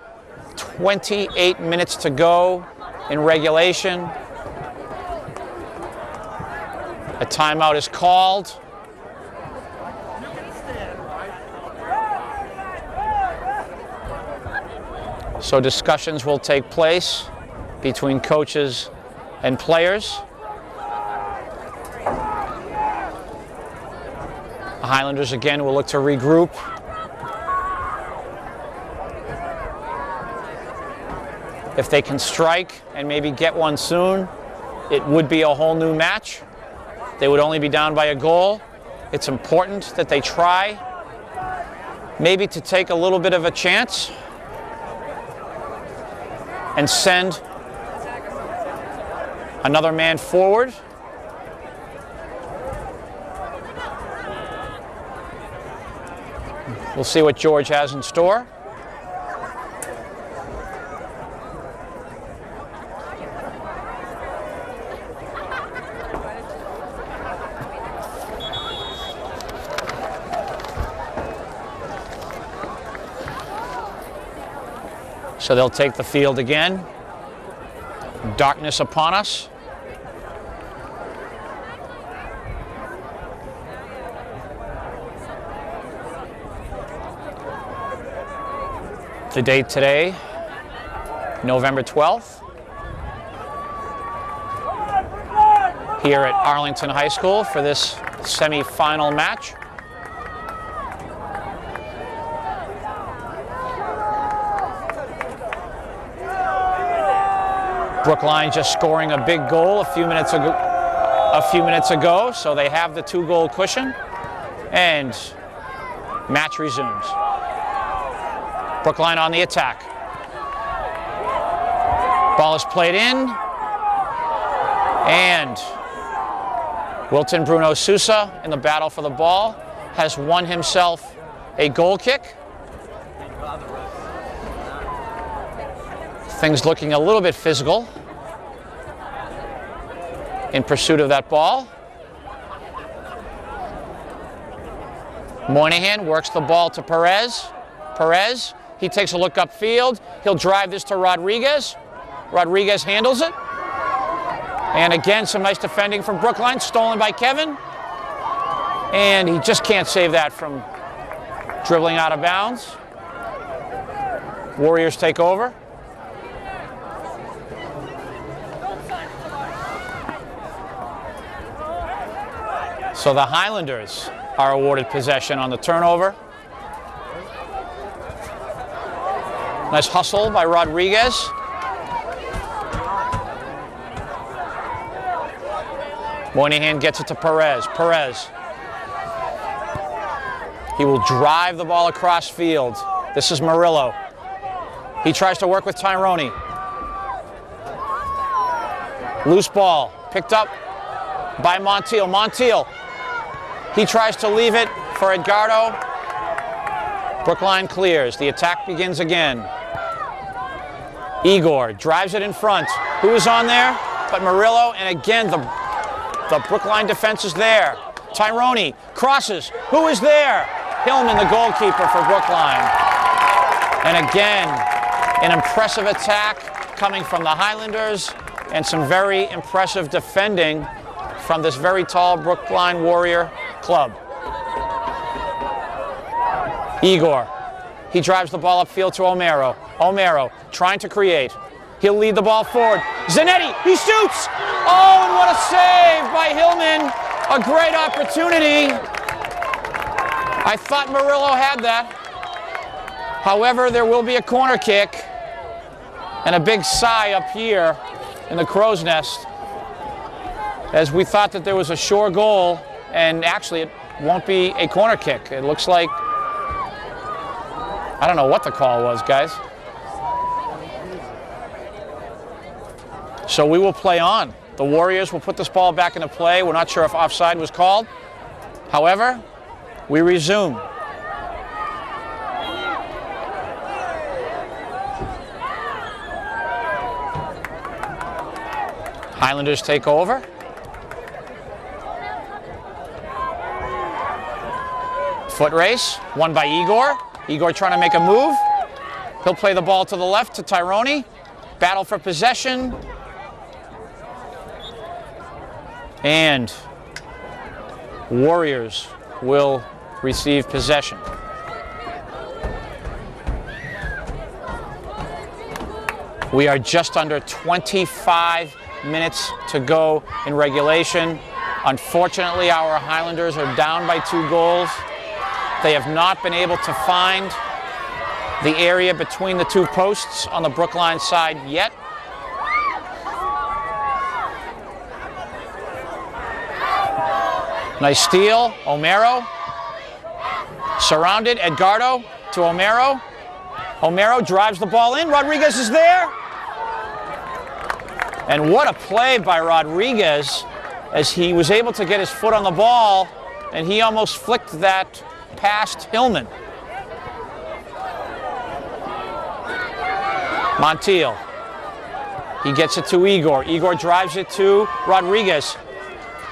28 minutes to go in regulation. A timeout is called. So discussions will take place between coaches and players. The Highlanders again will look to regroup. If they can strike and maybe get one soon, it would be a whole new match. They would only be down by a goal. It's important that they try maybe to take a little bit of a chance and send another man forward. We'll see what George has in store. So they'll take the field again. Darkness upon us. The date today, November 12th. Here at Arlington High School for this semi-final match. Brookline just scoring a big goal a few minutes ago, so they have the 2-goal cushion, and match resumes. Brookline on the attack. Ball is played in, and Wilton Bruno Sousa in the battle for the ball has won himself a goal kick. Things looking a little bit physical in pursuit of that ball. Moynihan works the ball to Perez. Perez, he takes a look upfield. He'll drive this to Rodriguez. Rodriguez handles it. And again, some nice defending from Brookline, stolen by Kevin. And he just can't save that from dribbling out of bounds. Warriors take over. So the Highlanders are awarded possession on the turnover. Nice hustle by Rodriguez. Moynihan gets it to Perez. Perez. He will drive the ball across field. This is Murillo. He tries to work with Tyrone. Loose ball. Picked up by Montiel. Montiel. He tries to leave it for Edgardo. Brookline clears. The attack begins again. Igor drives it in front. Who is on there? But Murillo, and again, the Brookline defense is there. Tyrone crosses. Who is there? Hillman, the goalkeeper for Brookline. And again, an impressive attack coming from the Highlanders and some very impressive defending from this very tall Brookline Warrior club. Igor. He drives the ball upfield to Omero. Omero trying to create. He'll lead the ball forward. Zanetti, he shoots! Oh, and what a save by Hillman. A great opportunity. I thought Murillo had that. However, there will be a corner kick and a big sigh up here in the crow's nest, as we thought that there was a sure goal, and actually it won't be a corner kick. It looks like, I don't know what the call was, guys. So we will play on. The Warriors will put this ball back into play. We're not sure if offside was called. However, we resume. Highlanders take over. Foot race, won by Igor. Igor trying to make a move. He'll play the ball to the left to Tyrone. Battle for possession. And Warriors will receive possession. We are just under 25 minutes to go in regulation. Unfortunately, our Highlanders are down by 2 goals. They have not been able to find the area between the 2 posts on the Brookline side yet. Nice steal, Omero. Surrounded, Edgardo to Omero. Omero drives the ball in, Rodriguez is there. And what a play by Rodriguez, as he was able to get his foot on the ball, and he almost flicked that past Hillman. Montiel. He gets it to Igor. Igor drives it to Rodriguez,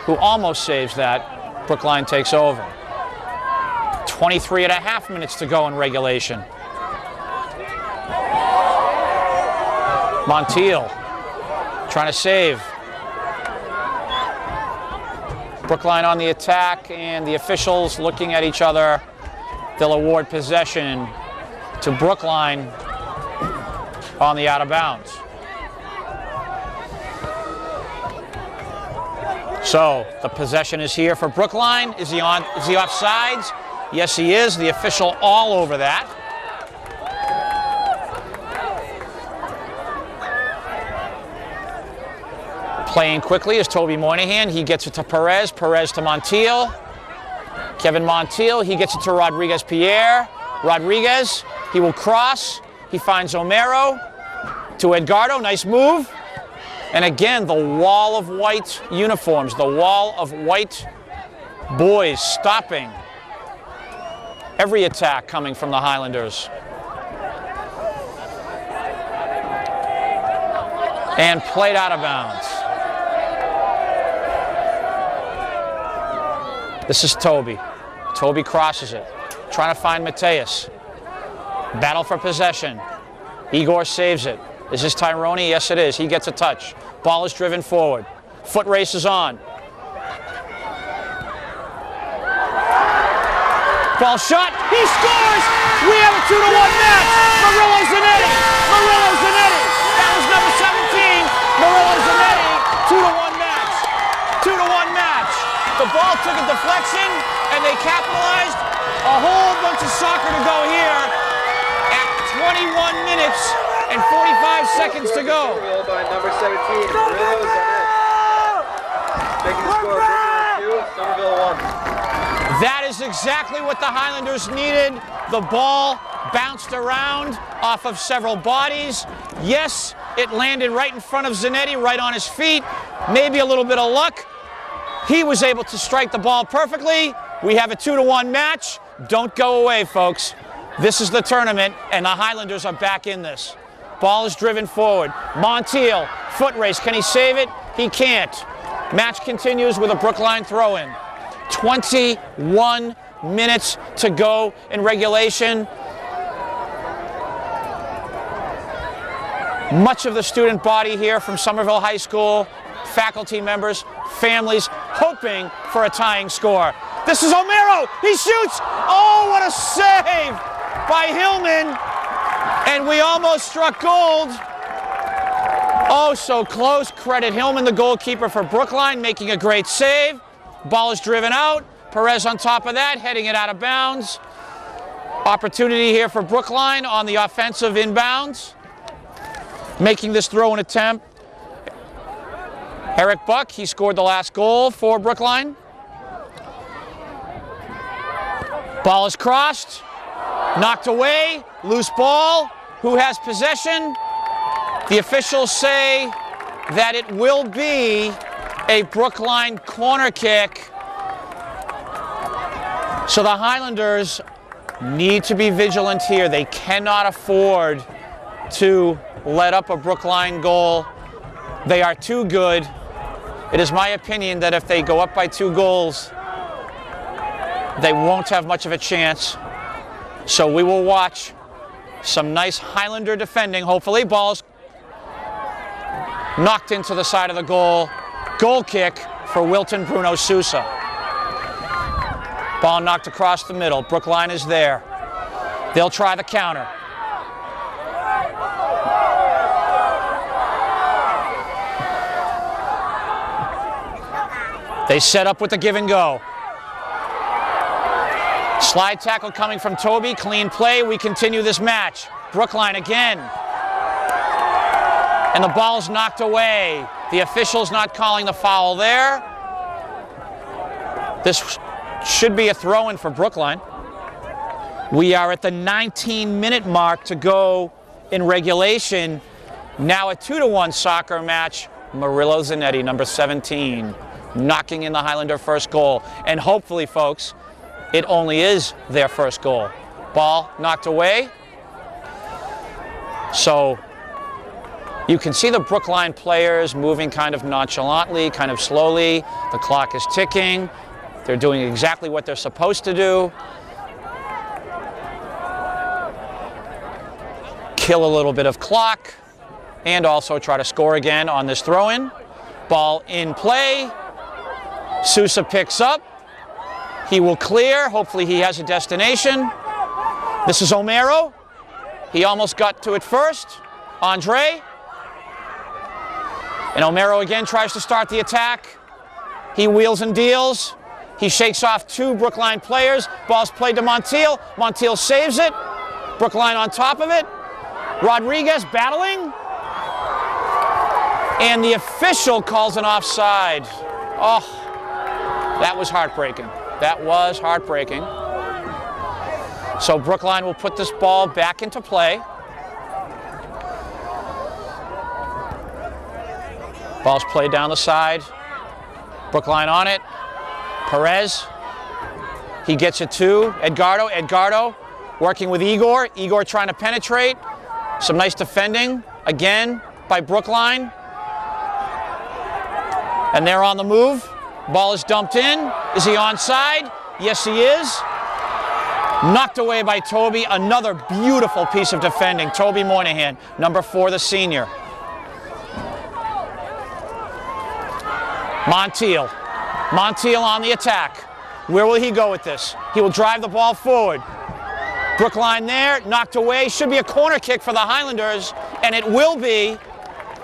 who almost saves that. Brookline takes over. 23.5 minutes to go in regulation. Montiel trying to save. Brookline on the attack, and the officials looking at each other. They'll award possession to Brookline on the out of bounds. So the possession is here for Brookline. Is he offsides? Yes, he is. The official all over that. Playing quickly is Toby Moynihan. He gets it to Perez. Perez to Montiel. Kevin Montiel. He gets it to Rodriguez Pierre. Rodriguez. He will cross. He finds Omero to Edgardo. Nice move. And again, the wall of white uniforms, the wall of white boys stopping every attack coming from the Highlanders. And played out of bounds. This is Toby. Toby crosses it, trying to find Mateus. Battle for possession. Igor saves it. Is this Tyrone? Yes, it is. He gets a touch. Ball is driven forward. Foot race is on. Ball shot. He scores! We have a 2-1 match. Murillo Zanetti. Murillo Zanetti. That was number 17. Murillo Zanetti. 2-1 match. 2-1 match. The ball took a deflection, and they capitalized. A whole bunch of soccer to go here at 21 minutes and 45 seconds to go. Somerville by number 17. Murillo Zanetti. Making the score Brookline 2, Somerville 1. That is exactly what the Highlanders needed. The ball bounced around off of several bodies. Yes, it landed right in front of Zanetti, right on his feet. Maybe a little bit of luck. He was able to strike the ball perfectly. We have a 2-1 match. Don't go away, folks. This is the tournament, and the Highlanders are back in this. Ball is driven forward. Montiel, foot race. Can he save it? He can't. Match continues with a Brookline throw-in. 21 minutes to go in regulation. Much of the student body here from Somerville High School, faculty members, families, hoping for a tying score. This is O'Maro. He shoots. Oh, what a save by Hillman. And we almost struck gold. Oh, so close. Credit Hillman, the goalkeeper for Brookline, making a great save. Ball is driven out. Perez on top of that, heading it out of bounds. Opportunity here for Brookline on the offensive inbounds. Making this throw-in attempt. Eric Buck, he scored the last goal for Brookline. Ball is crossed, knocked away, loose ball. Who has possession? The officials say that it will be a Brookline corner kick. So the Highlanders need to be vigilant here. They cannot afford to let up a Brookline goal. They are too good. It is my opinion that if they go up by 2 goals, they won't have much of a chance. So we will watch some nice Highlander defending, hopefully. Ball's knocked into the side of the goal. Goal kick for Wilton Bruno Sousa. Ball knocked across the middle. Brookline is there. They'll try the counter. They set up with the give and go. Slide tackle coming from Toby. Clean play. We continue this match. Brookline again. And the ball's knocked away. The official's not calling the foul there. This should be a throw-in for Brookline. We are at the 19-minute mark to go in regulation. Now a 2-1 soccer match. Murillo Zanetti, number 17, knocking in the Highlander first goal. And hopefully, folks, it only is their first goal. Ball knocked away. So you can see the Brookline players moving kind of nonchalantly, kind of slowly. The clock is ticking. They're doing exactly what they're supposed to do. Kill a little bit of clock and also try to score again on this throw-in. Ball in play. Sousa picks up. He will clear. Hopefully he has a destination. This is O'Maro. He almost got to it first. Andre. And O'Maro again tries to start the attack. He wheels and deals. He shakes off 2 Brookline players. Ball's played to Montiel. Montiel saves it. Brookline on top of it. Rodriguez battling. And the official calls an offside. Oh, that was heartbreaking. That was heartbreaking. So Brookline will put this ball back into play. Ball's played down the side. Brookline on it. Perez. He gets it to Edgardo. Edgardo working with Igor. Igor trying to penetrate. Some nice defending again by Brookline. And they're on the move. Ball is dumped in. Is he onside? Yes, he is. Knocked away by Toby. Another beautiful piece of defending. Toby Moynihan, number 4, the senior. Montiel. Montiel on the attack. Where will he go with this? He will drive the ball forward. Brookline there, knocked away. Should be a corner kick for the Highlanders, and it will be.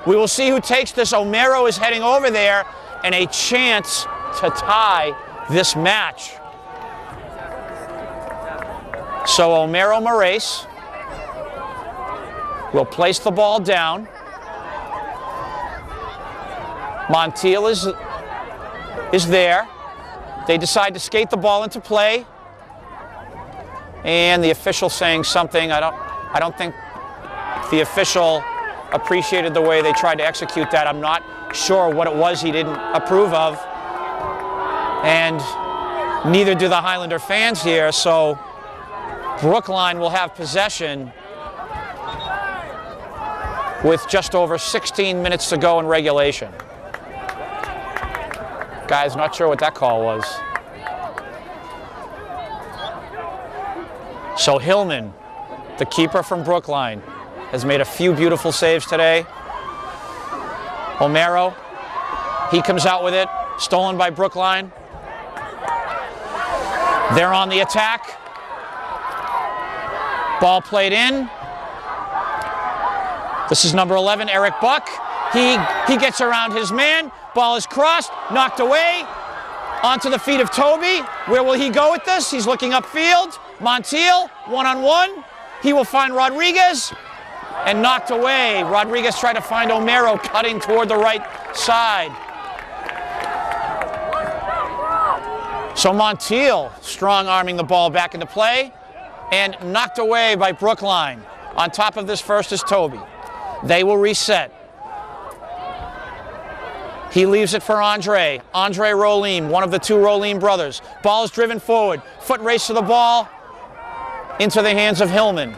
We will see who takes this. O'Maro is heading over there, and a chance to tie this match. So O'Maro Morace will place the ball down. Montiel is there. They decide to skate the ball into play. And the official saying something. I don't think the official appreciated the way they tried to execute that. I'm not sure what it was he didn't approve of. And neither do the Highlander fans here, so Brookline will have possession with just over 16 minutes to go in regulation. Guys, not sure what that call was. So Hillman, the keeper from Brookline, has made a few beautiful saves today. O'Maro, he comes out with it, stolen by Brookline. They're on the attack. Ball played in. This is number 11, Eric Buck. He gets around his man. Ball is crossed, knocked away. Onto the feet of Toby. Where will he go with this? He's looking upfield. Montiel, one-on-one. He will find Rodriguez and knocked away. Rodriguez tried to find O'Maro cutting toward the right side. So Montiel strong-arming the ball back into play and knocked away by Brookline. On top of this first is Toby. They will reset. He leaves it for Andre. Andre Rolim, one of the 2 Rolim brothers. Ball is driven forward. Foot race to the ball into the hands of Hillman.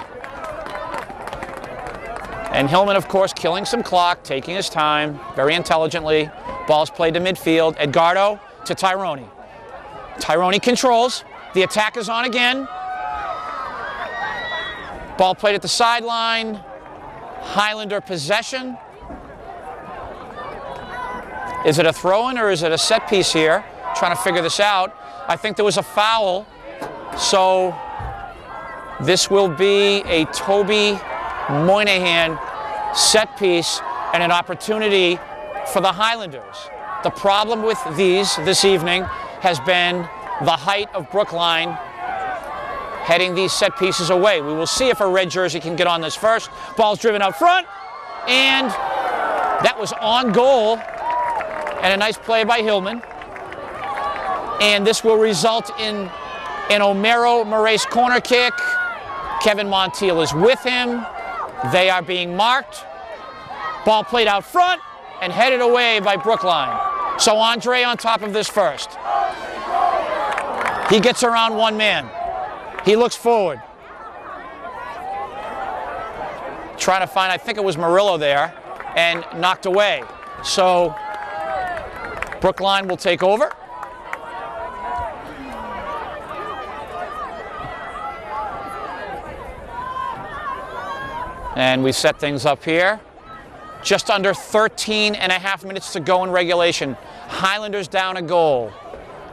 And Hillman, of course, killing some clock, taking his time very intelligently. Ball's played to midfield. Edgardo to Tyrone. Tyrone controls. The attack is on again. Ball played at the sideline. Highlander possession. Is it a throw-in or is it a set piece here? Trying to figure this out. I think there was a foul. So this will be a Toby Moynihan set piece and an opportunity for the Highlanders. The problem with these this evening has been the height of Brookline heading these set pieces away. We will see if a red jersey can get on this first. Ball's driven out front, and that was on goal. And a nice play by Hillman. And this will result in an O'Maro Morace corner kick. Kevin Montiel is with him. They are being marked. Ball played out front and headed away by Brookline. So Andre on top of this first. He gets around one man. He looks forward. Trying to find, I think it was Murillo there, and knocked away. So Brookline will take over. And we set things up here. Just under 13 and a half minutes to go in regulation. Highlanders down a goal.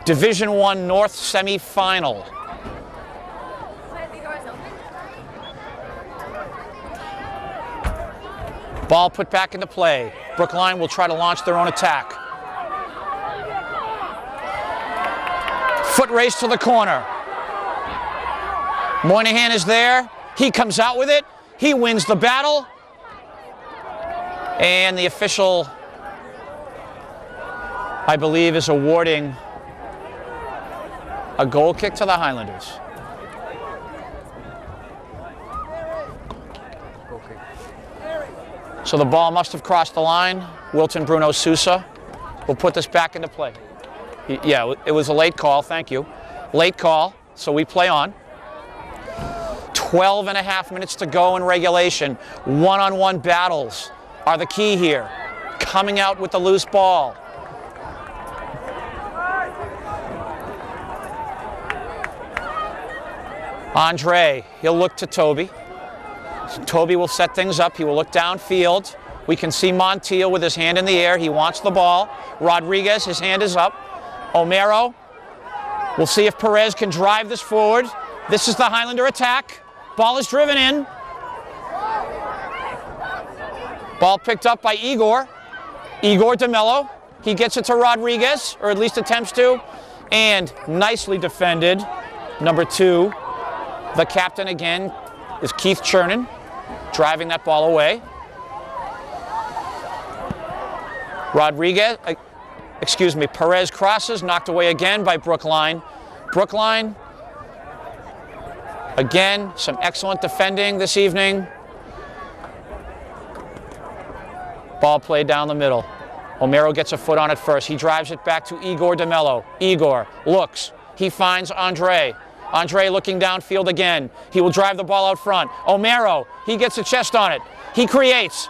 Division I North semifinal. Ball put back into play. Brookline will try to launch their own attack. Foot race to the corner. Moynihan is there. He comes out with it. He wins the battle. And the official, I believe, is awarding a goal kick to the Highlanders. So the ball must have crossed the line. Wilton Bruno Sousa will put this back into play. Yeah, it was a late call, thank you. Late call, so we play on. 12 and a half minutes to go in regulation. One-on-one battles are the key here. Coming out with the loose ball. Andre, he'll look to Toby. Toby will set things up. He will look downfield. We can see Montiel with his hand in the air. He wants the ball. Rodriguez, his hand is up. O'Maro. We'll see if Perez can drive this forward. This is the Highlander attack. Ball is driven in. Ball picked up by Igor. Igor DeMello. He gets it to Rodriguez, or at least attempts to. And nicely defended. Number 2, the captain again, is Keith Chernin, driving that ball away. Perez crosses, knocked away again by Brookline. Brookline, again, some excellent defending this evening. Ball played down the middle. O'Maro gets a foot on it first. He drives it back to Igor DeMello. Igor looks. He finds Andre. Andre looking downfield again. He will drive the ball out front. O'Maro, he gets a chest on it. He creates.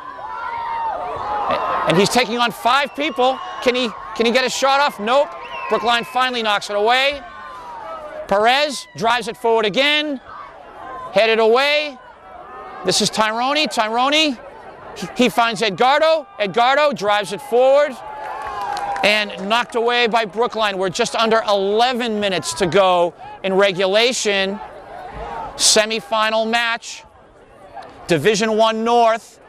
And he's taking on 5 people. Can he get a shot off? Nope. Brookline finally knocks it away. Perez drives it forward again. Headed away. This is Tyrone. Tyrone, he finds Edgardo. Edgardo drives it forward. And knocked away by Brookline. We're just under 11 minutes to go in regulation. Semifinal match. Division I North.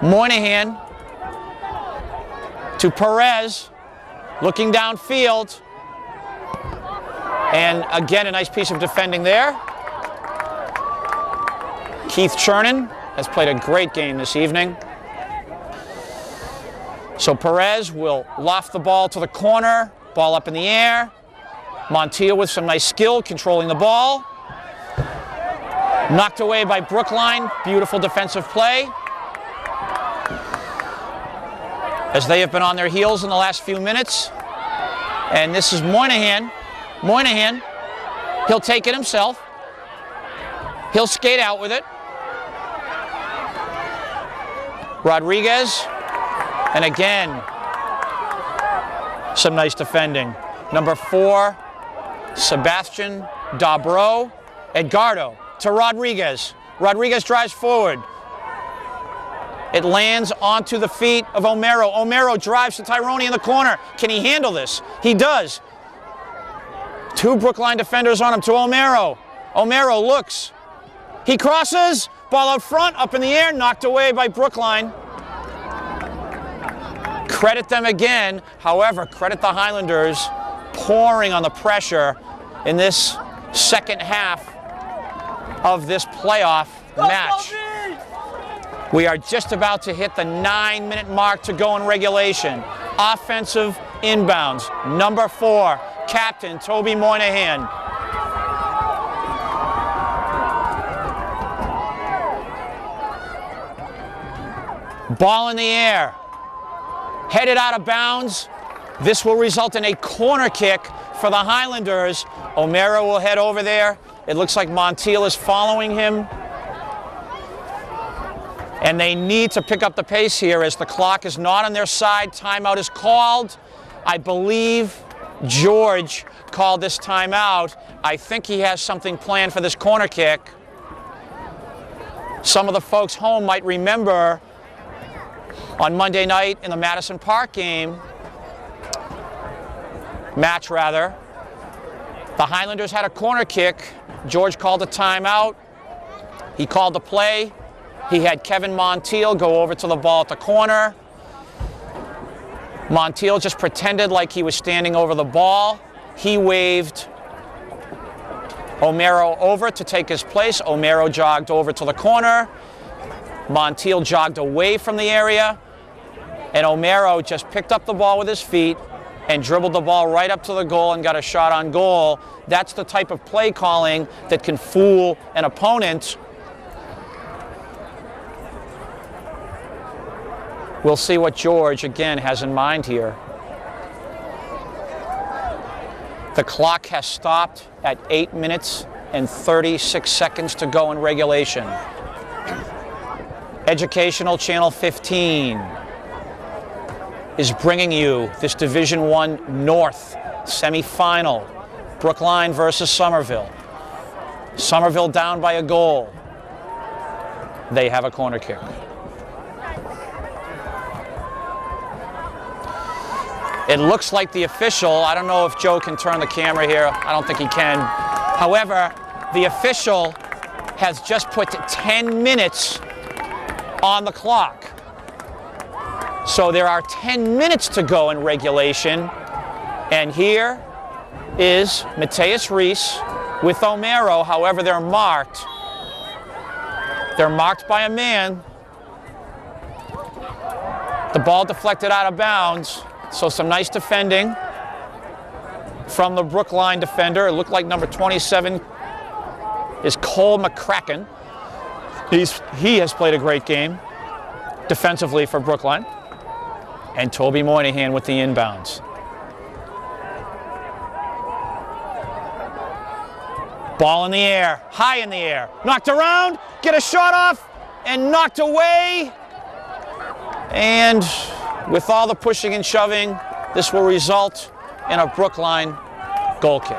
Moynihan to Perez, looking downfield. And again, a nice piece of defending there. Keith Chernin has played a great game this evening. So Perez will loft the ball to the corner, ball up in the air. Montiel with some nice skill, controlling the ball. Knocked away by Brookline, beautiful defensive play. As they have been on their heels in the last few minutes. And this is Moynihan. Moynihan, he'll take it himself. He'll skate out with it. Rodriguez, and again, some nice defending. Number 4, Sebastian Dobro. Edgardo to Rodriguez. Rodriguez drives forward. It lands onto the feet of O'Maro. O'Maro drives to Tyrone in the corner. Can he handle this? He does. 2 Brookline defenders on him to O'Maro. O'Maro looks. He crosses. Ball out front, up in the air, knocked away by Brookline. Credit them again. However, credit the Highlanders pouring on the pressure in this second half of this playoff match. We are just about to hit the 9-minute mark to go in regulation. Offensive inbounds. Number 4, captain Toby Moynihan. Ball in the air. Headed out of bounds. This will result in a corner kick for the Highlanders. O'Maro will head over there. It looks like Montiel is following him. And they need to pick up the pace here as the clock is not on their side. Timeout is called. I believe George called this timeout. I think he has something planned for this corner kick. Some of the folks home might remember on Monday night in the Madison Park match, the Highlanders had a corner kick. George called a timeout. He called the play. He had Kevin Montiel go over to the ball at the corner. Montiel just pretended like he was standing over the ball. He waved O'Maro over to take his place. O'Maro jogged over to the corner. Montiel jogged away from the area. And O'Maro just picked up the ball with his feet and dribbled the ball right up to the goal and got a shot on goal. That's the type of play calling that can fool an opponent. We'll see what George, again, has in mind here. The clock has stopped at 8 minutes and 36 seconds to go in regulation. Educational Channel 15 is bringing you this Division I North semifinal. Brookline versus Somerville. Somerville down by a goal. They have a corner kick. It looks like the official, I don't know if Joe can turn the camera here, I don't think he can. However, the official has just put 10 minutes on the clock. So there are 10 minutes to go in regulation. And here is Mateus Reese with O'Maro. However, they're marked. They're marked by a man. The ball deflected out of bounds. So some nice defending from the Brookline defender. It looked like number 27 is Cole McCracken. He has played a great game defensively for Brookline. And Toby Moynihan with the inbounds. Ball in the air, high in the air. Knocked around, get a shot off, and knocked away. And with all the pushing and shoving, this will result in a Brookline goal kick.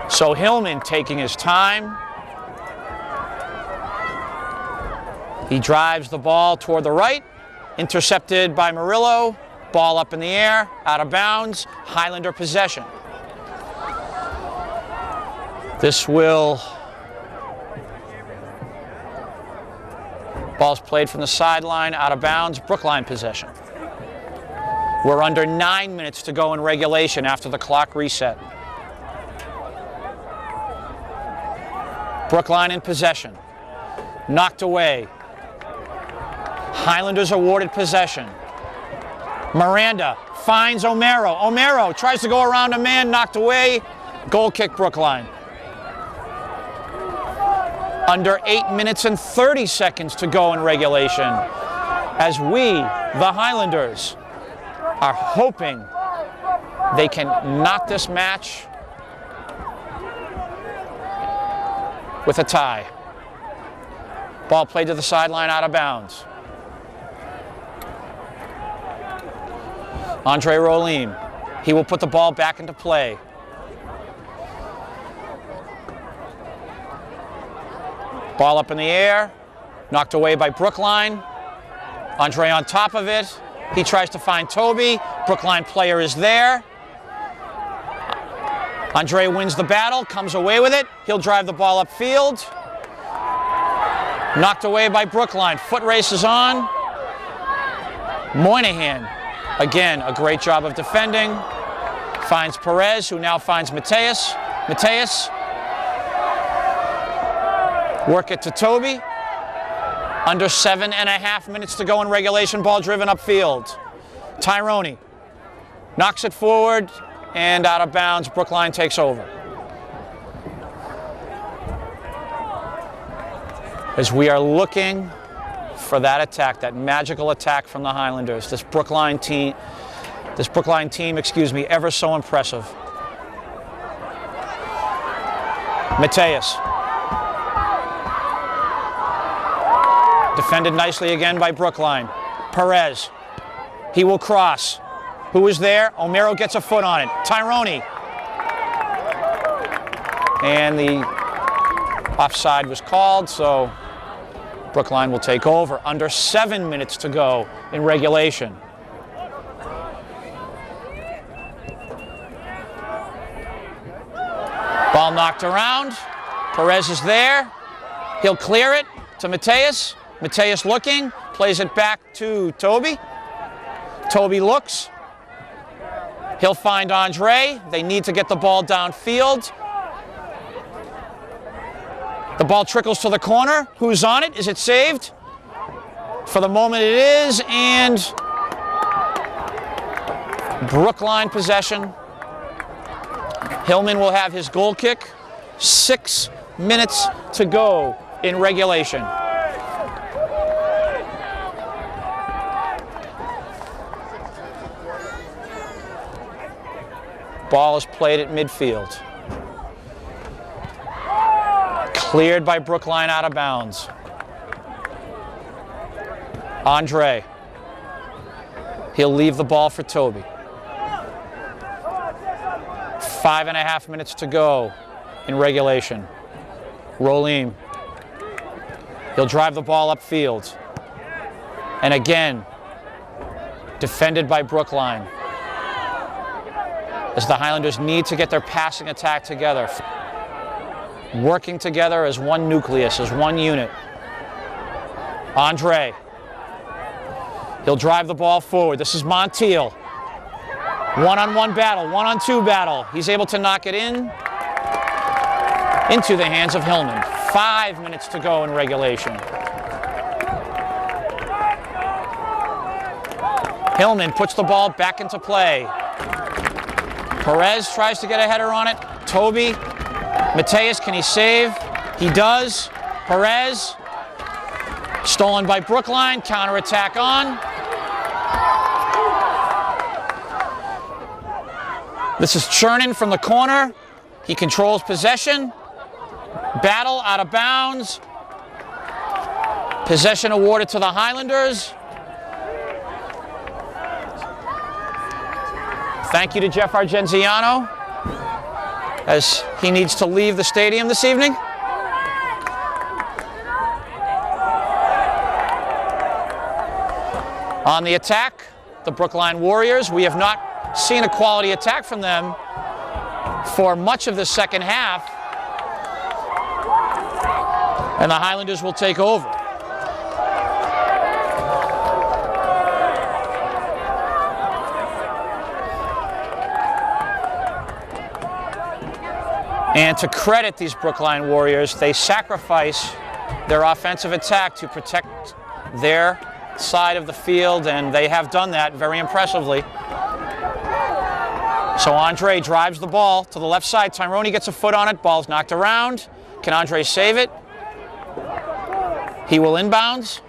So Hillman taking his time. He drives the ball toward the right, intercepted by Murillo. Ball up in the air, out of bounds, Highlander possession. This will... Ball's played from the sideline, out of bounds, Brookline possession. We're under 9 minutes to go in regulation after the clock reset. Brookline in possession. Knocked away. Highlanders awarded possession. Miranda finds O'Maro. O'Maro tries to go around a man, knocked away. Goal kick Brookline. Under 8 minutes and 30 seconds to go in regulation, as we, the Highlanders, are hoping they can knock this match with a tie. Ball played to the sideline, out of bounds. Andre Rolim, he will put the ball back into play. Ball up in the air, knocked away by Brookline. Andre on top of it. He tries to find Toby. Brookline player is there. Andre wins the battle, comes away with it. He'll drive the ball upfield. Knocked away by Brookline. Foot race is on. Moynihan, again, a great job of defending. Finds Perez, who now finds Mateus. Mateus. Work it to Toby. Under 7.5 minutes to go in regulation. Ball driven upfield. Tyrone knocks it forward and out of bounds. Brookline takes over. As we are looking for that attack, that magical attack from the Highlanders. This Brookline team, ever so impressive. Mateus. Defended nicely again by Brookline. Perez. He will cross. Who is there? O'Maro gets a foot on it. Tyrone. And the offside was called, so Brookline will take over. Under 7 minutes to go in regulation. Ball knocked around. Perez is there. He'll clear it to Mateus. Mateus looking, plays it back to Toby. Toby looks. He'll find Andre. They need to get the ball downfield. The ball trickles to the corner. Who's on it? Is it saved? For the moment it is, and Brookline possession. Hillman will have his goal kick. 6 minutes to go in regulation. Ball is played at midfield. Cleared by Brookline out of bounds. Andre. He'll leave the ball for Toby. 5.5 minutes to go in regulation. Rolim. He'll drive the ball upfield. And again, defended by Brookline. As the Highlanders need to get their passing attack together. Working together as one nucleus, as one unit. Andre. He'll drive the ball forward. This is Montiel. One-on-one battle, one-on-two battle. He's able to knock it in into the hands of Hillman. 5 minutes to go in regulation. Hillman puts the ball back into play. Perez tries to get a header on it. Toby. Mateus, can he save? He does. Perez. Stolen by Brookline. Counterattack on. This is Chernin from the corner. He controls possession. Battle out of bounds. Possession awarded to the Highlanders. Thank you to Jeff Argenziano as he needs to leave the stadium this evening. On the attack, the Brookline Warriors. We have not seen a quality attack from them for much of the second half. And the Highlanders will take over. And to credit these Brookline Warriors, they sacrifice their offensive attack to protect their side of the field, and they have done that very impressively. So Andre drives the ball to the left side. Tyrone gets a foot on it. Ball's knocked around. Can Andre save it? He will inbounds.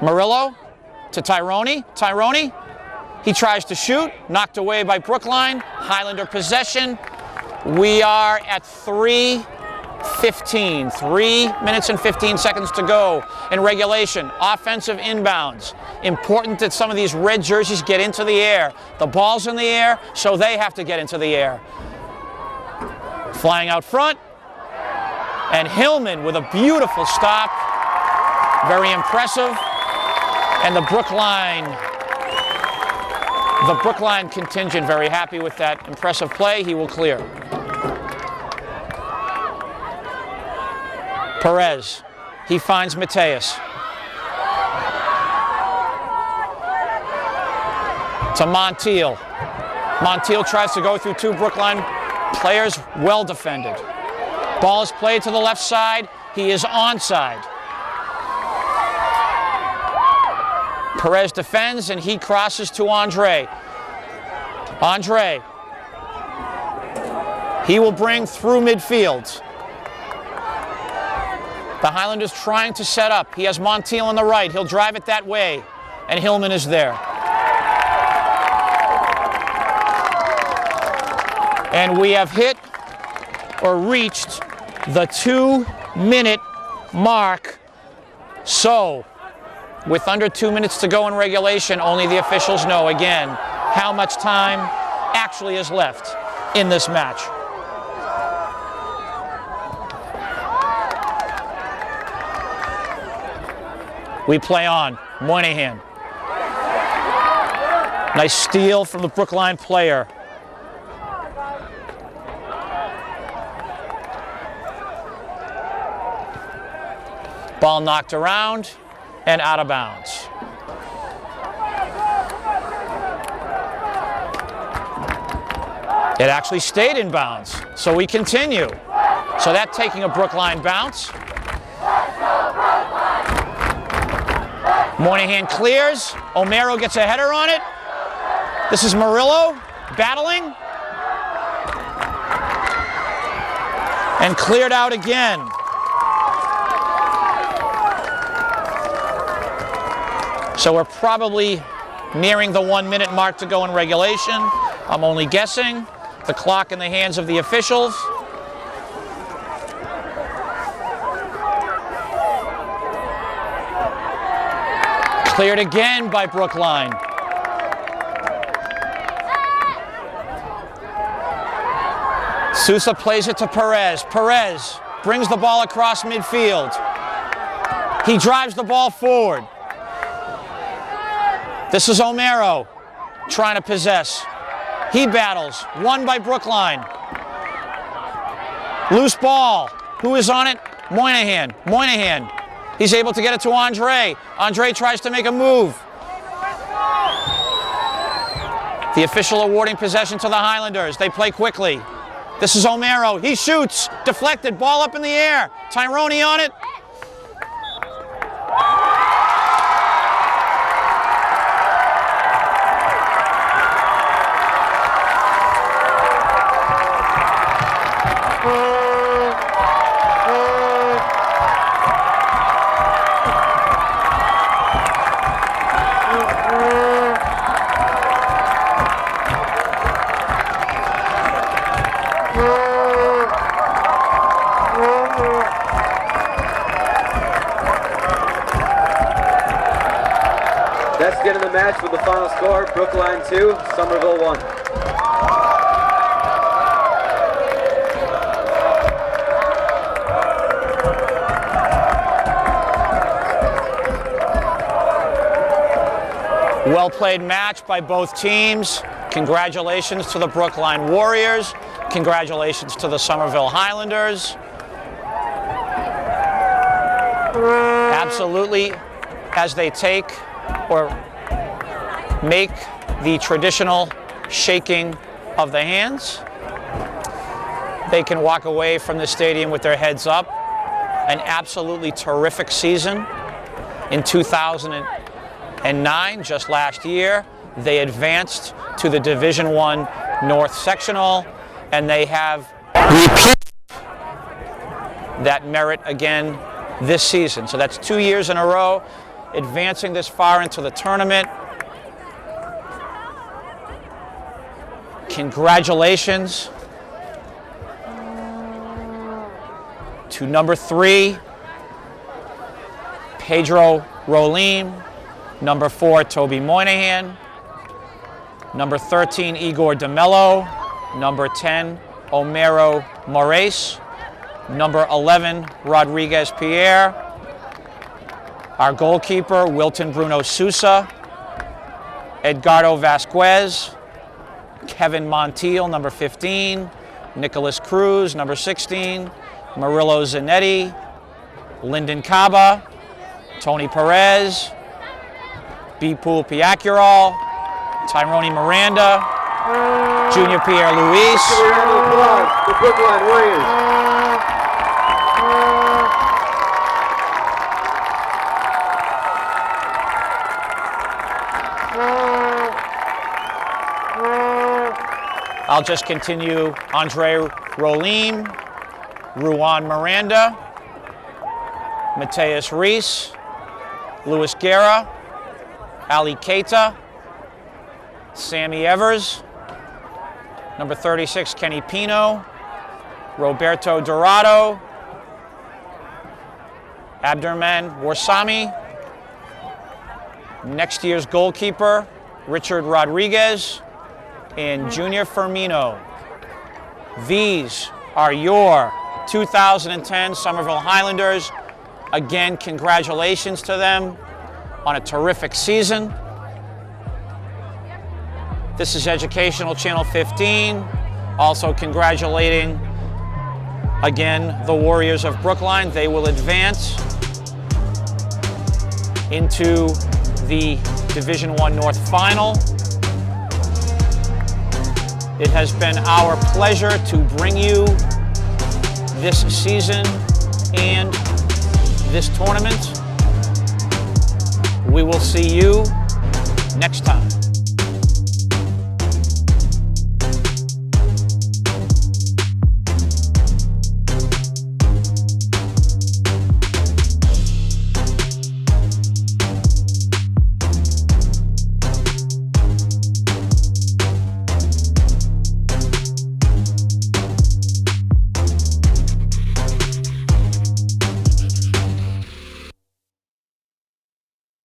Murillo to Tyrone. Tyrone, he tries to shoot. Knocked away by Brookline. Highlander possession. We are at 3:15. 3 minutes and 15 seconds to go in regulation. Offensive inbounds. Important that some of these red jerseys get into the air. The ball's in the air, so they have to get into the air. Flying out front. And Hillman with a beautiful stop. Very impressive. And the Brookline contingent very happy with that impressive play. He will clear. Perez. He finds Mateus. To Montiel. Montiel tries to go through two Brookline players. Well defended. Ball is played to the left side. He is onside. Perez defends and he crosses to Andre. Andre. He will bring through midfield. The Highlanders trying to set up. He has Montiel on the right. He'll drive it that way. And Hillman is there. And we have hit or reached the 2-minute mark. So, with under 2 minutes to go in regulation, only the officials know again how much time actually is left in this match. We play on. Moynihan. Nice steal from the Brookline player. Ball knocked around and out of bounds. It actually stayed in bounds, so we continue. So that taking a Brookline bounce. Moynihan clears. Omero gets a header on it. This is Murillo battling. And cleared out again. So we're probably nearing the 1 minute mark to go in regulation. I'm only guessing. The clock in the hands of the officials. Cleared again by Brookline. Sousa plays it to Perez. Perez brings the ball across midfield. He drives the ball forward. This is O'Maro trying to possess. He battles, won by Brookline. Loose ball. Who is on it? Moynihan. Moynihan. He's able to get it to Andre. Andre tries to make a move. The official awarding possession to the Highlanders. They play quickly. This is O'Maro. He shoots. Deflected. Ball up in the air. Tyrone on it. Best get in the match with the final score, Brookline 2, Somerville 1. Well played match by both teams. Congratulations to the Brookline Warriors. Congratulations to the Somerville Highlanders. Absolutely, as they take or make the traditional shaking of the hands, they can walk away from the stadium with their heads up. An absolutely terrific season. In 2009, just last year, they advanced to the Division I North Sectional, and they have repeated that merit again this season. So that's 2 years in a row, advancing this far into the tournament. Congratulations to number 3, Pedro Rolim, number 4, Toby Moynihan, number 13, Igor DeMello, number 10, O'Maro Moraes, number 11, Rodriguez Pierre, our goalkeeper, Wilton Bruno Sousa, Edgardo Vasquez, Kevin Montiel, number 15, Nicholas Cruz, number 16, Murillo Zanetti, Lyndon Caba, Tony Perez, Bipul Piacural, Tyrone Miranda, Junior Pierre Luis. The Brookline Warriors. I'll just continue. Andre Rolim, Ruan Miranda, Mateus Reese, Luis Guerra, Ali Keita, Sammy Evers, number 36, Kenny Pino, Roberto Dorado, Abdurman Warsami, next year's goalkeeper, Richard Rodriguez, and Junior Firmino. These are your 2010 Somerville Highlanders. Again, congratulations to them on a terrific season. This is Educational Channel 15. Also congratulating, again, the Warriors of Brookline. They will advance into the Division I North Final. It has been our pleasure to bring you this season and this tournament. We will see you next time.